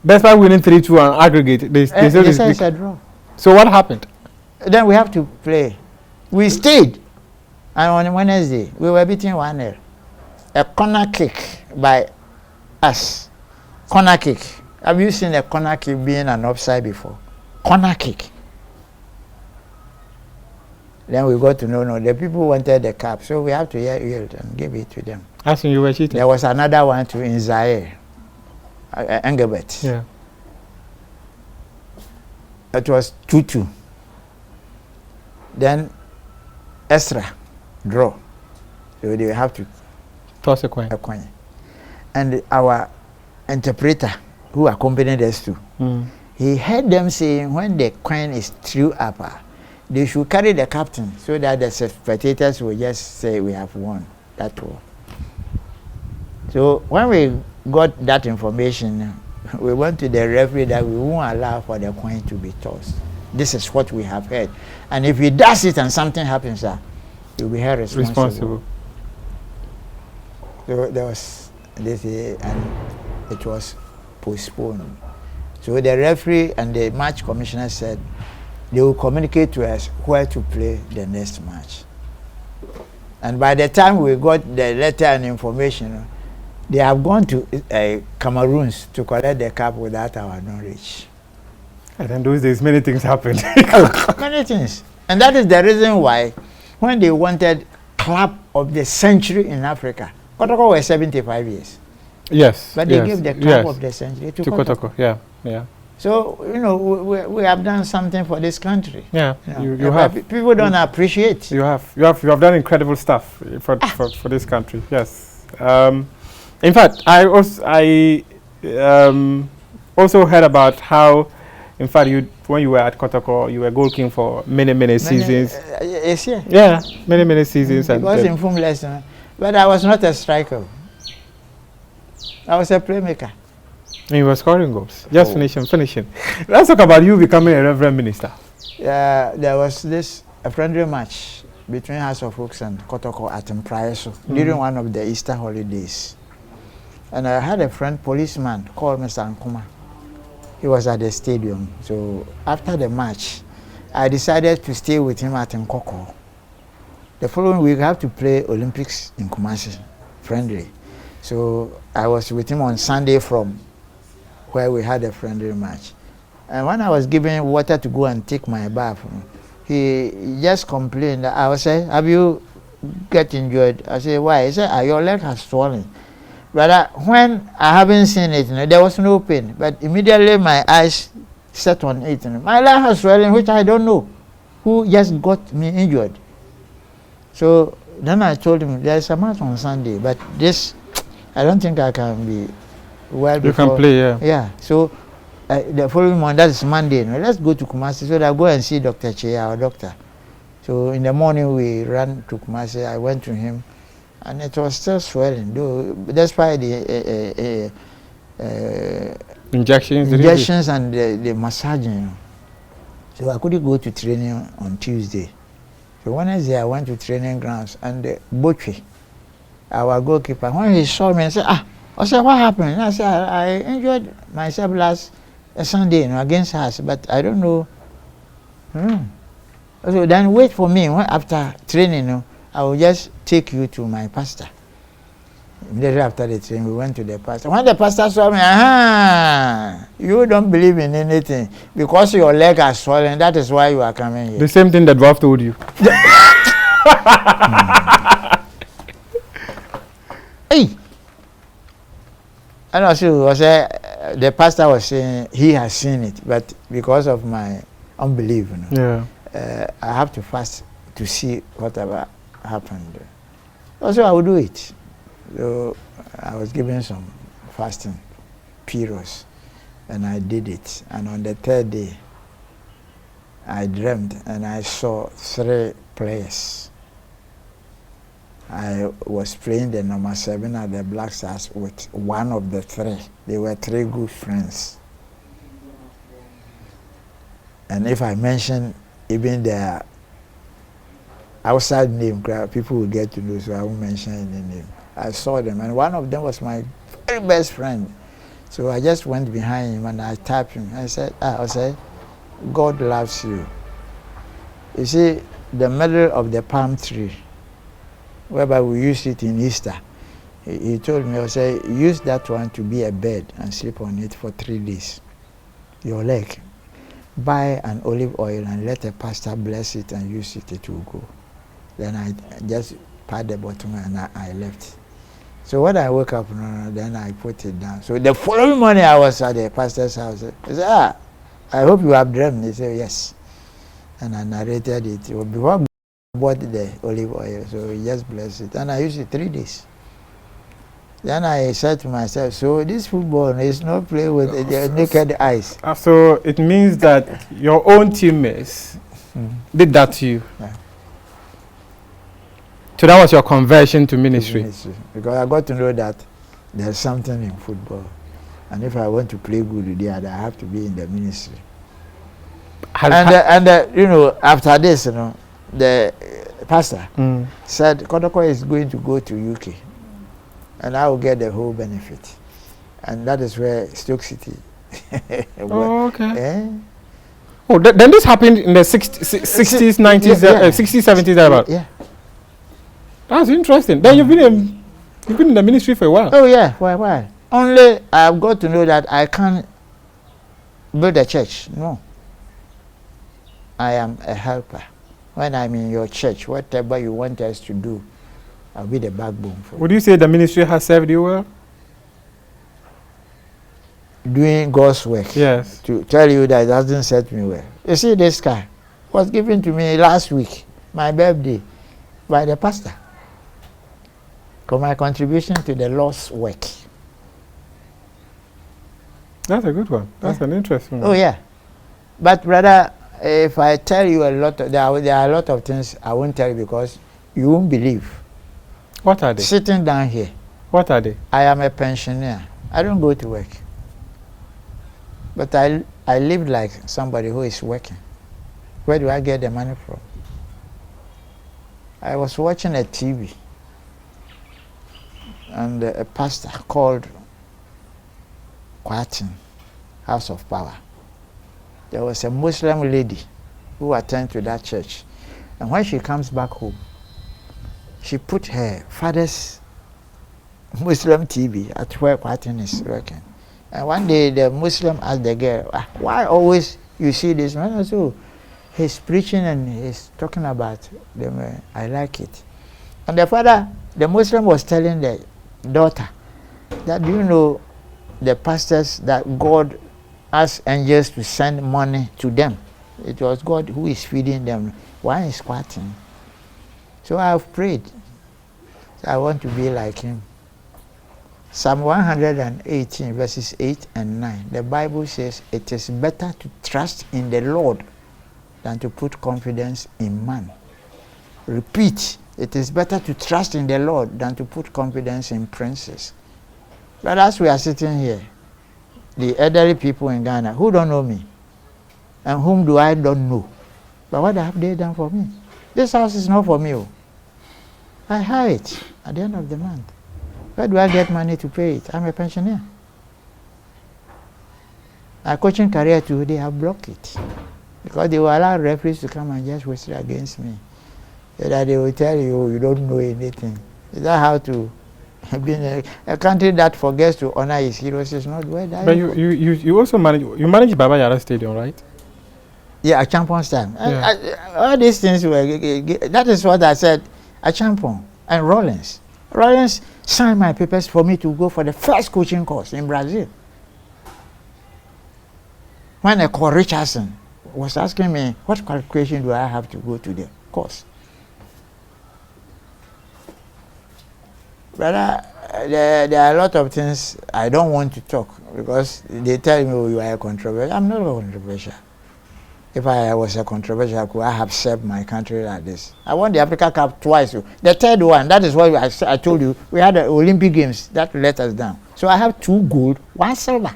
Speaker 1: Despite winning 3-2 on aggregate, they said it's
Speaker 2: a draw.
Speaker 1: So what happened?
Speaker 2: Then we have to play. We stayed. And on Wednesday, we were beating 1-0. A corner kick by us. Corner kick. Have you seen a corner kick being an offside before? Corner kick. Then we got to know, the people wanted the cap, so we have to yield and give it to them.
Speaker 1: Asking you were cheating?
Speaker 2: There was another one too in Zaire, Engelbert.
Speaker 1: Yeah.
Speaker 2: it was 2-2. Then extra draw. So they have to
Speaker 1: toss a coin.
Speaker 2: And our interpreter, who accompanied us to, he heard them saying when the coin is threw up, they should carry the captain so that the spectators will just say we have won that war. So when we got that information, we went to the referee that we won't allow for the coin to be tossed. This is what we have heard. And if he does it and something happens, you'll be held responsible. So there was this, and it was postponed. So the referee and the match commissioner said they will communicate to us where to play the next match. And by the time we got the letter and information, they have gone to Cameroons to collect the cup without our knowledge.
Speaker 1: And in those days, many things happened.
Speaker 2: Many things. And that is the reason why, when they wanted club of the century in Africa, Kotoko was 75 years.
Speaker 1: Yes.
Speaker 2: But they gave the club of the century to Kotoko.
Speaker 1: Yeah, yeah.
Speaker 2: So, you know, we have done something for this country.
Speaker 1: Yeah,
Speaker 2: you
Speaker 1: have.
Speaker 2: People don't appreciate.
Speaker 1: You have done incredible stuff for this country. Yes. In fact, I also heard about how, in fact, when you were at Kotoko, you were goalkeeping for many seasons.
Speaker 2: Yes, yeah.
Speaker 1: Yeah, many seasons.
Speaker 2: It was in full lesson, but I was not a striker. I was a playmaker.
Speaker 1: And you were scoring goals. Just finishing. Let's talk about you becoming a Reverend Minister.
Speaker 2: There was a friendly match between House of Oaks and Kotoko at Mpraeso during one of the Easter holidays. And I had a friend, policeman, called Mr. Nkuma. He was at the stadium. So after the match, I decided to stay with him at Nkoko. The following week, I have to play Olympics in Kumasi, friendly. So I was with him on Sunday from where we had a friendly match. And when I was given water to go and take my bath, he just complained that I was saying, have you get injured? I said, why? He said, your leg has swollen. But when I haven't seen it, there was no pain. But immediately my eyes set on it. My leg has swelling, which I don't know who just got me injured. So then I told him, there's a match on Sunday, but this, I don't think I can be well before.
Speaker 1: You can play, yeah.
Speaker 2: Yeah. So the following morning, that is Monday, let's go to Kumasi. So I go and see Dr. Che, our doctor. So in the morning we ran to Kumasi. I went to him, and it was still swelling. Though that's why the injections and the massaging. So I couldn't go to training on Tuesday. So Wednesday I went to training grounds, and Boche, our goalkeeper, when he saw me, he said, I said, what happened? And I said, I injured myself last Sunday, against us, but I don't know. So then wait for me. After training, I will just take you to my pastor. Immediately after the training, we went to the pastor. When the pastor saw me, you don't believe in anything. Because your leg has swollen, that is why you are coming here.
Speaker 1: The same thing that Bob told you.
Speaker 2: Hey! And also, the pastor was saying he has seen it, but because of my unbelief, I have to fast to see whatever happened. Also, I will do it. So I was given some fasting periods, and I did it. And on the third day, I dreamed, and I saw 3 players. I was playing the number 7 at the Black Stars with one of the 3. They were 3 good friends. And if I mention even their outside name, people will get to know, so I won't mention any name. I saw them, and one of them was my very best friend. So I just went behind him and I tapped him. I said, God loves you. You see, the middle of the palm tree, whereby we use it in Easter, he told me, use that one to be a bed and sleep on it for 3 days. Your leg. Buy an olive oil and let a pastor bless it and use it, it will go. Then I just pat the bottom and I left. So when I woke up, then I put it down. So the following morning I was at the pastor's house. He said, I hope you have dreamt. They say, yes. And I narrated it. Before I bought the olive oil, so he just blessed it. And I used it 3 days. Then I said to myself, so this football is not play with the naked eyes.
Speaker 1: So it means that your own teammates did that to you.
Speaker 2: Yeah.
Speaker 1: So that was your conversion to ministry.
Speaker 2: Because I got to know that there's something in football. And if I want to play good there, I have to be in the ministry. You know, after this, you know, the pastor said, Kotoko is going to go to UK. And I will get the whole benefit. And that is where Stoke City.
Speaker 1: Oh, okay.
Speaker 2: Eh?
Speaker 1: Oh, then this happened in the 60s, 90s, 60s, 70s, about.
Speaker 2: Yeah.
Speaker 1: That's interesting. Then you've been in the ministry for a while.
Speaker 2: Oh yeah, for a while. Only I've got to know that I can't build a church. No. I am a helper. When I'm in your church, whatever you want us to do, I'll be the backbone for you.
Speaker 1: Would you say the ministry has served you well?
Speaker 2: Doing God's work.
Speaker 1: Yes.
Speaker 2: To tell you that it hasn't set me well. You see, this car was given to me last week, my birthday, by the pastor. For my contribution to the Lord's work.
Speaker 1: That's a good one. That's an interesting one.
Speaker 2: Oh yeah. But brother, if I tell you a lot, there are a lot of things I won't tell you because you won't believe.
Speaker 1: What are they?
Speaker 2: Sitting down here.
Speaker 1: What are they?
Speaker 2: I am a pensioner. I don't go to work. But I live like somebody who is working. Where do I get the money from? I was watching a TV. And a pastor called Kwatin, House of Power. There was a Muslim lady who attended to that church. And when she comes back home, she put her father's Muslim TV at where Kwatin is working. And one day the Muslim asked the girl, why always you see this man? So he's preaching and he's talking about them. I like it. And the father, the Muslim was telling the daughter that, do you know the pastors that God asked angels to send money to them? It was God who is feeding them. Why is squatting? So I have prayed. So I want to be like him. Psalm 118 verses 8 and 9. The Bible says it is better to trust in the Lord than to put confidence in man. Repeat. It is better to trust in the Lord than to put confidence in princes. But as we are sitting here, the elderly people in Ghana who don't know me, and whom do I don't know, but what have they done for me? This house is not for me. I hire it at the end of the month. Where do I get money to pay it? I'm a pensioner. My coaching career too, they have blocked it. Because they will allow referees to come and just whistle against me. So that they will tell you, you don't know anything. Is that how to be in a country that forgets to honor its heroes is not where that.
Speaker 1: But you also manage Baba Yara Stadium, right?
Speaker 2: Yeah, at Champions time.
Speaker 1: Yeah.
Speaker 2: All these things were, that is what I said, at Champion and Rollins. Rollins signed my papers for me to go for the first coaching course in Brazil. When a call Richardson was asking me, what qualification do I have to go to the course? But there are a lot of things I don't want to talk because they tell me, oh, you are a controversial. I'm not a controversial. If I was a controversial, could I have served my country like this? I won the Africa Cup twice. The third one, that is what I told you. We had the Olympic Games that let us down. So I have 2 gold, 1 silver.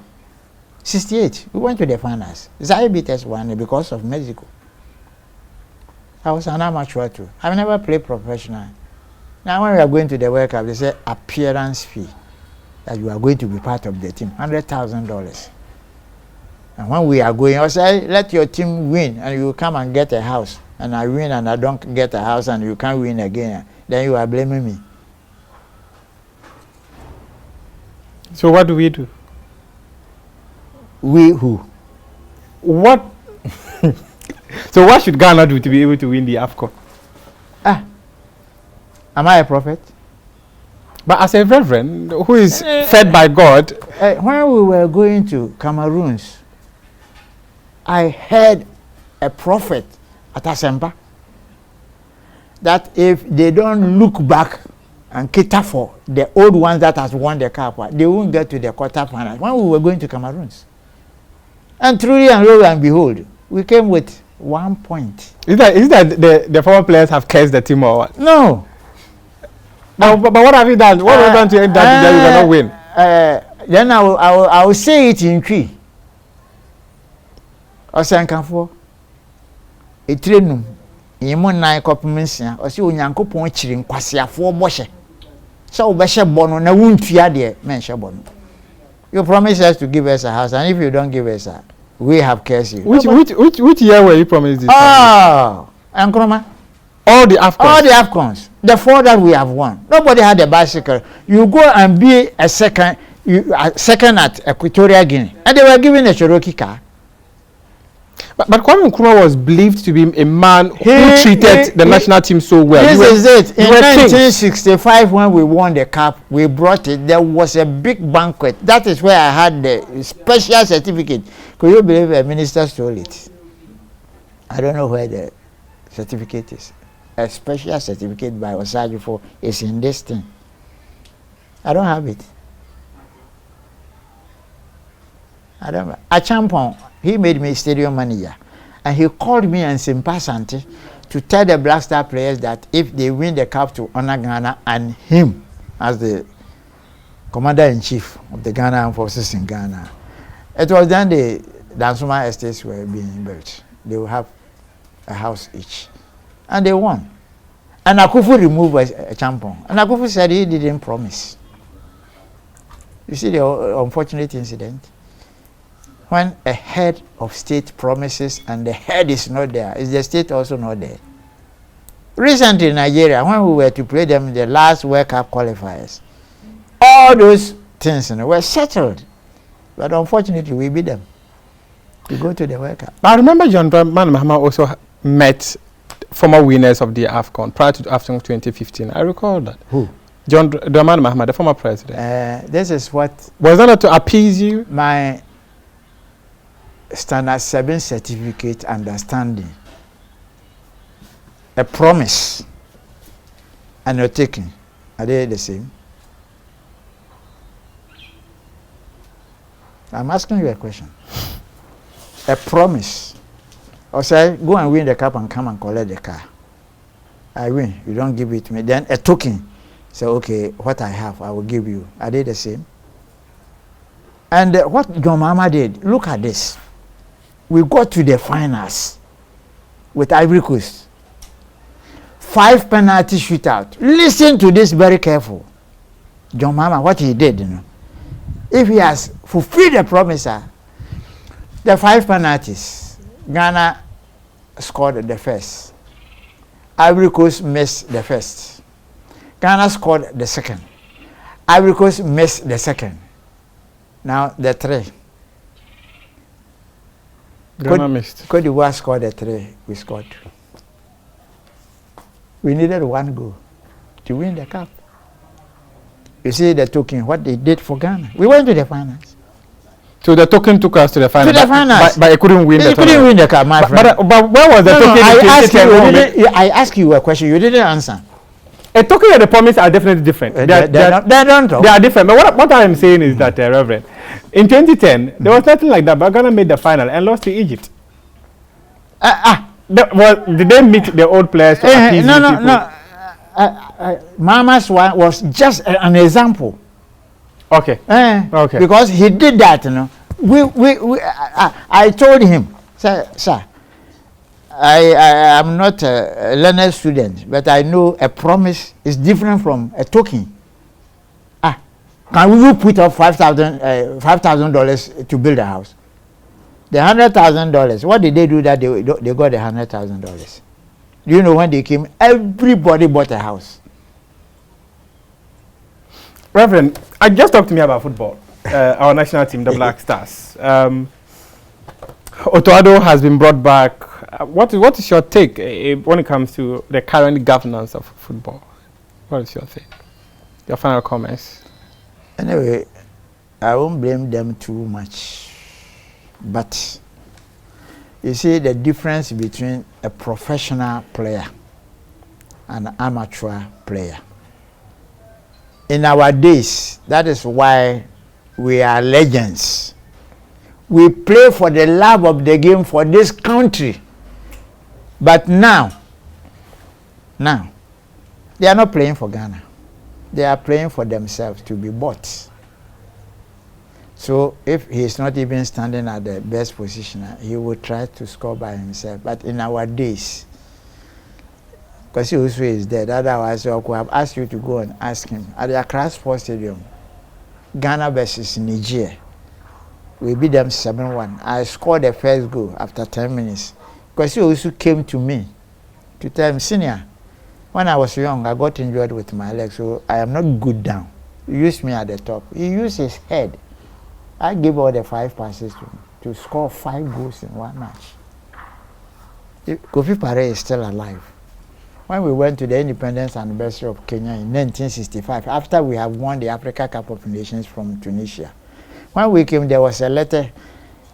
Speaker 2: 68. We went to the finals. Zaire beat us 1 because of Mexico. I was an amateur too. I've never played professional. Now when we are going to the World Cup, they say appearance fee. That you are going to be part of the team. $100,000. And when we are going, I say, let your team win and you come and get a house. And I win and I don't get a house and you can't win again. Then you are blaming me.
Speaker 1: So what do we do?
Speaker 2: We who?
Speaker 1: What? So what should Ghana do to be able to win the AFCON?
Speaker 2: Am I a prophet?
Speaker 1: But as a reverend who is fed by God.
Speaker 2: When we were going to Cameroons, I heard a prophet at Asempa that if they don't look back and cater for the old ones that has won the cup, they won't get to the quarterfinals. When we were going to Cameroons, and truly and lo and behold, we came with 1 point.
Speaker 1: Is that the former players have cursed the team or what?
Speaker 2: No.
Speaker 1: But what have you done? What have you done to end that you cannot win?
Speaker 2: Then I will say it in Twi. Osankanfo. Etrenum. Yemo nan kopemensia. Osi onyankopon chiri nkwasiafo boshe. So obeshe bono na wuntua de menhye bono. You promised us to give us a house, and if you don't give us a, we have cursed you.
Speaker 1: Which year were you promised this?
Speaker 2: Ankroma.
Speaker 1: All the AFCONs.
Speaker 2: All the AFCONs. The 4 that we have won. Nobody had a bicycle. You go and be a second at Equatorial Guinea, and they were given a Cherokee car.
Speaker 1: But Kwame Nkrumah was believed to be a man who treated the national team so well.
Speaker 2: This is it. In 1965, when we won the cup, we brought it. There was a big banquet. That is where I had the special certificate. Could you believe a minister stole it? I don't know where the certificate is. A special certificate by Osajifo is in this thing. I don't have it. I don't know. Achampon, he made me stadium manager, and he called me and Asante to tell the Black Star players that if they win the cup, to honor Ghana and him as the commander-in-chief of the Ghanaian forces in Ghana. It was then the Dansuma estates were being built. They will have a house each, and they won. And Akufu removed a champion, and Akufu said he didn't promise. You see the unfortunate incident? When a head of state promises and the head is not there, is the state also not there? Recently in Nigeria, when we were to play them in the last World Cup qualifiers, all those things were settled. But unfortunately, we beat them to go to the World Cup.
Speaker 1: I remember John Dramani Mahama also met former winners of the AFCON prior to AFCON 2015. I recall that.
Speaker 2: Who?
Speaker 1: John Dramani Mahama, the former president.
Speaker 2: This is what...
Speaker 1: Was that not to appease you?
Speaker 2: My standard 7 certificate understanding, a promise and a taking, are they the same? I'm asking you a question. A promise, or say go and win the cup and come and collect the car. I win, you don't give it to me. Then a token, say okay, what I have I will give you. Are they the same? And what John Mahama did, look at this. We got to the finals with Ivory Coast. 5 penalty shootout. Listen to this very careful. John Mahama, what he did, if he has fulfilled the promise, the 5 penalties, Ghana scored the first. Ivory Coast missed the first. Ghana scored the second. Ivory Coast missed the second. Now the 3.
Speaker 1: Ghana missed.
Speaker 2: Cote d'Ivoire scored the 3. We scored 2. We needed 1 goal to win the cup. You see the token, what they did for Ghana. We went to the finals.
Speaker 1: So the token took us to the finals.
Speaker 2: To the finals.
Speaker 1: But it couldn't win the tournament.
Speaker 2: It couldn't win the cup, my friend.
Speaker 1: But where was the token?
Speaker 2: I asked you a question. You didn't answer.
Speaker 1: A token and a promise are definitely different.
Speaker 2: They
Speaker 1: are different. But what I am saying is that, Reverend, in 2010, there was nothing like that, but Ghana made the final and lost to Egypt. Did they meet the old players to appease
Speaker 2: No. Mama's one was just an example.
Speaker 1: Okay. Okay.
Speaker 2: Because he did that, I told him, sir, I am not a learned student, but I know a promise is different from a token. Can you put up $5,000 to build a house? The $100,000. What did they do that they got the $100,000? Do you know when they came? Everybody bought a house.
Speaker 1: Reverend, just talk to me about football. Our national team, the Black Stars. Otoado has been brought back. What is your take when it comes to the current governance of football? What is your take? Your final comments?
Speaker 2: Anyway, I won't blame them too much. But You see the difference between a professional player and an amateur player. In our days, that is why we are legends. We play for the love of the game for this country. But now, they are not playing for Ghana. They are playing for themselves to be bought. So if he is not even standing at the best position, he will try to score by himself. But in our days, because he also is dead, otherwise I could have asked you to go and ask him. At the Accra Sports Stadium, Ghana versus Niger, we beat them 7-1. I scored the first goal after 10 minutes. Because he also came to me to tell him, senior, when I was young, I got injured with my leg, so I am not good down. He used me at the top. He used his head. I gave all the 5 passes to him to score 5 goals in one match. Kofi Pare is still alive. When we went to the independence anniversary of Kenya in 1965, after we have won the Africa Cup of Nations from Tunisia, when we came, there was a letter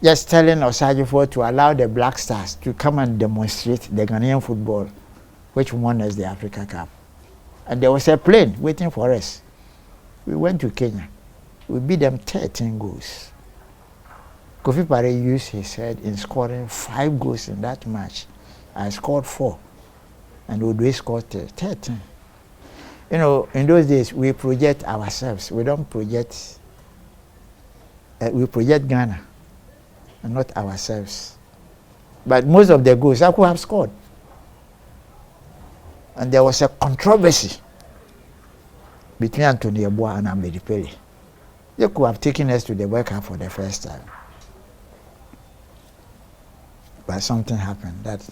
Speaker 2: just telling Osajifo to allow the Black Stars to come and demonstrate the Ghanaian football, which won us the Africa Cup. And there was a plane waiting for us. We went to Kenya. We beat them 13 goals. Kofi Pare used his head in scoring 5 goals in that match. I scored 4. And Odwe scored 13. You know, in those days, we project ourselves. We don't project, we project Ghana and not ourselves. But most of the goals I could have scored. And there was a controversy between Anthony Yeboah and Amedi Pele. They could have taken us to the World Cup for the first time. But something happened that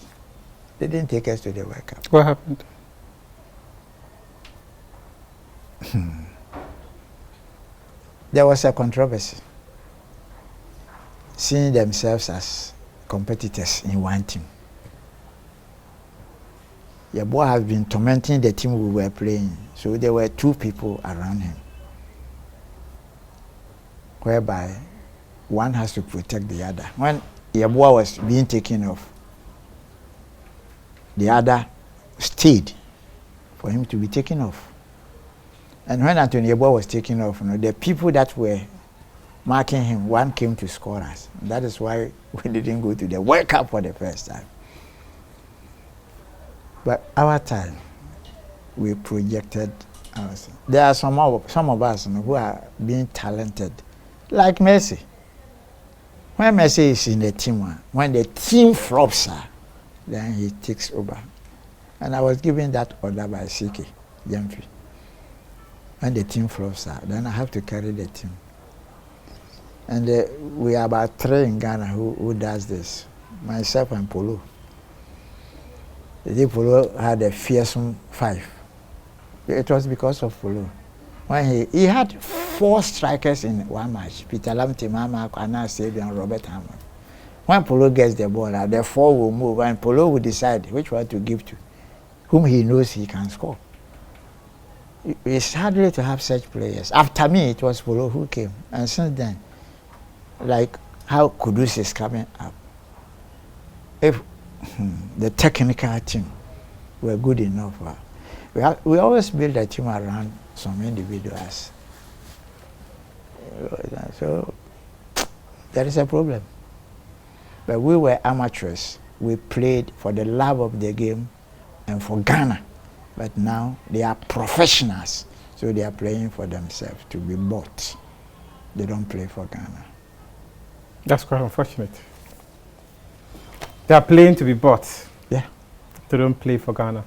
Speaker 2: they didn't take us to the World Cup.
Speaker 1: What happened?
Speaker 2: There was a controversy, seeing themselves as competitors in one team. Yeboah has been tormenting the team we were playing, so there were 2 people around him, whereby one has to protect the other. When Yeboah was being taken off, the other stayed for him to be taken off. And when Anthony Yeboah was taken off, you know, the people that were marking him, one came to score us. That is why we didn't go to the World Cup for the first time. But our time, we projected ourselves. There are some of us, you know, who are being talented, like Messi. When Messi is in the team, when the team flops, then he takes over. And I was given that order by CK Yemfi. When the team flops, then I have to carry the team. And we are about 3 in Ghana who does this. Myself and Polo. The Polo had a fearsome 5. It was because of Polo. When he had 4 strikers in one match. Peter Lamte, Mama, Anna Sebi, and Robert Hammond. When Polo gets the ball, the 4 will move, and Polo will decide which one to give to, whom he knows he can score. It's hardly to have such players. After me, it was Polo who came. And since then, like how Kudus is coming up. If the technical team were good enough, we always build a team around some individuals. So there is a problem. But we were amateurs. We played for the love of the game and for Ghana. But now they are professionals. So they are playing for themselves to be bought. They don't play for Ghana.
Speaker 1: That's quite unfortunate. They are playing to be bought.
Speaker 2: Yeah.
Speaker 1: They don't play for Ghana.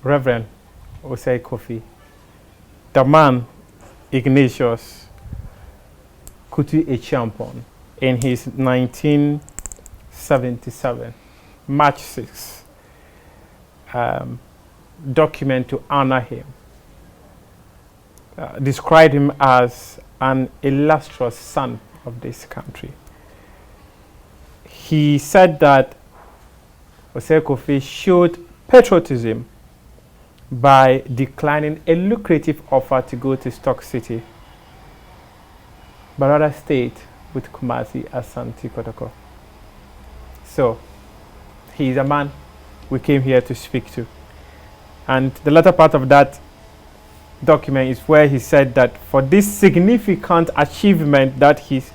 Speaker 1: Rev Osei Kofi, the man Ignatius Kutu Echiampon, in his 1977 March 6 document to honor him, described him as an illustrious son of this country. He said that Osei Kofi showed patriotism by declining a lucrative offer to go to Stoke City, but rather stayed with Kumasi Asante Kotoko. So he is a man we came here to speak to. And the latter part of that document is where he said that for this significant achievement that his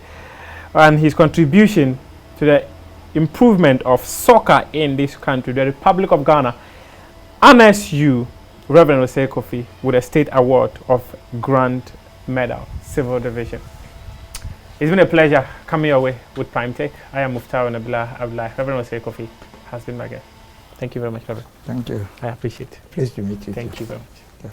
Speaker 1: contribution to the improvement of soccer in this country, the Republic of Ghana, honors you, Reverend Osei Kofi, with a state award of Grand Medal, Civil Division. It's been a pleasure coming your way with Prime Take. I am Muftar Nabila Abdullah. Reverend Osei Kofi has been my guest. Thank you very much, Reverend.
Speaker 2: Thank you.
Speaker 1: I appreciate it.
Speaker 2: Pleased to meet you.
Speaker 1: Thank you very much.
Speaker 2: Yeah.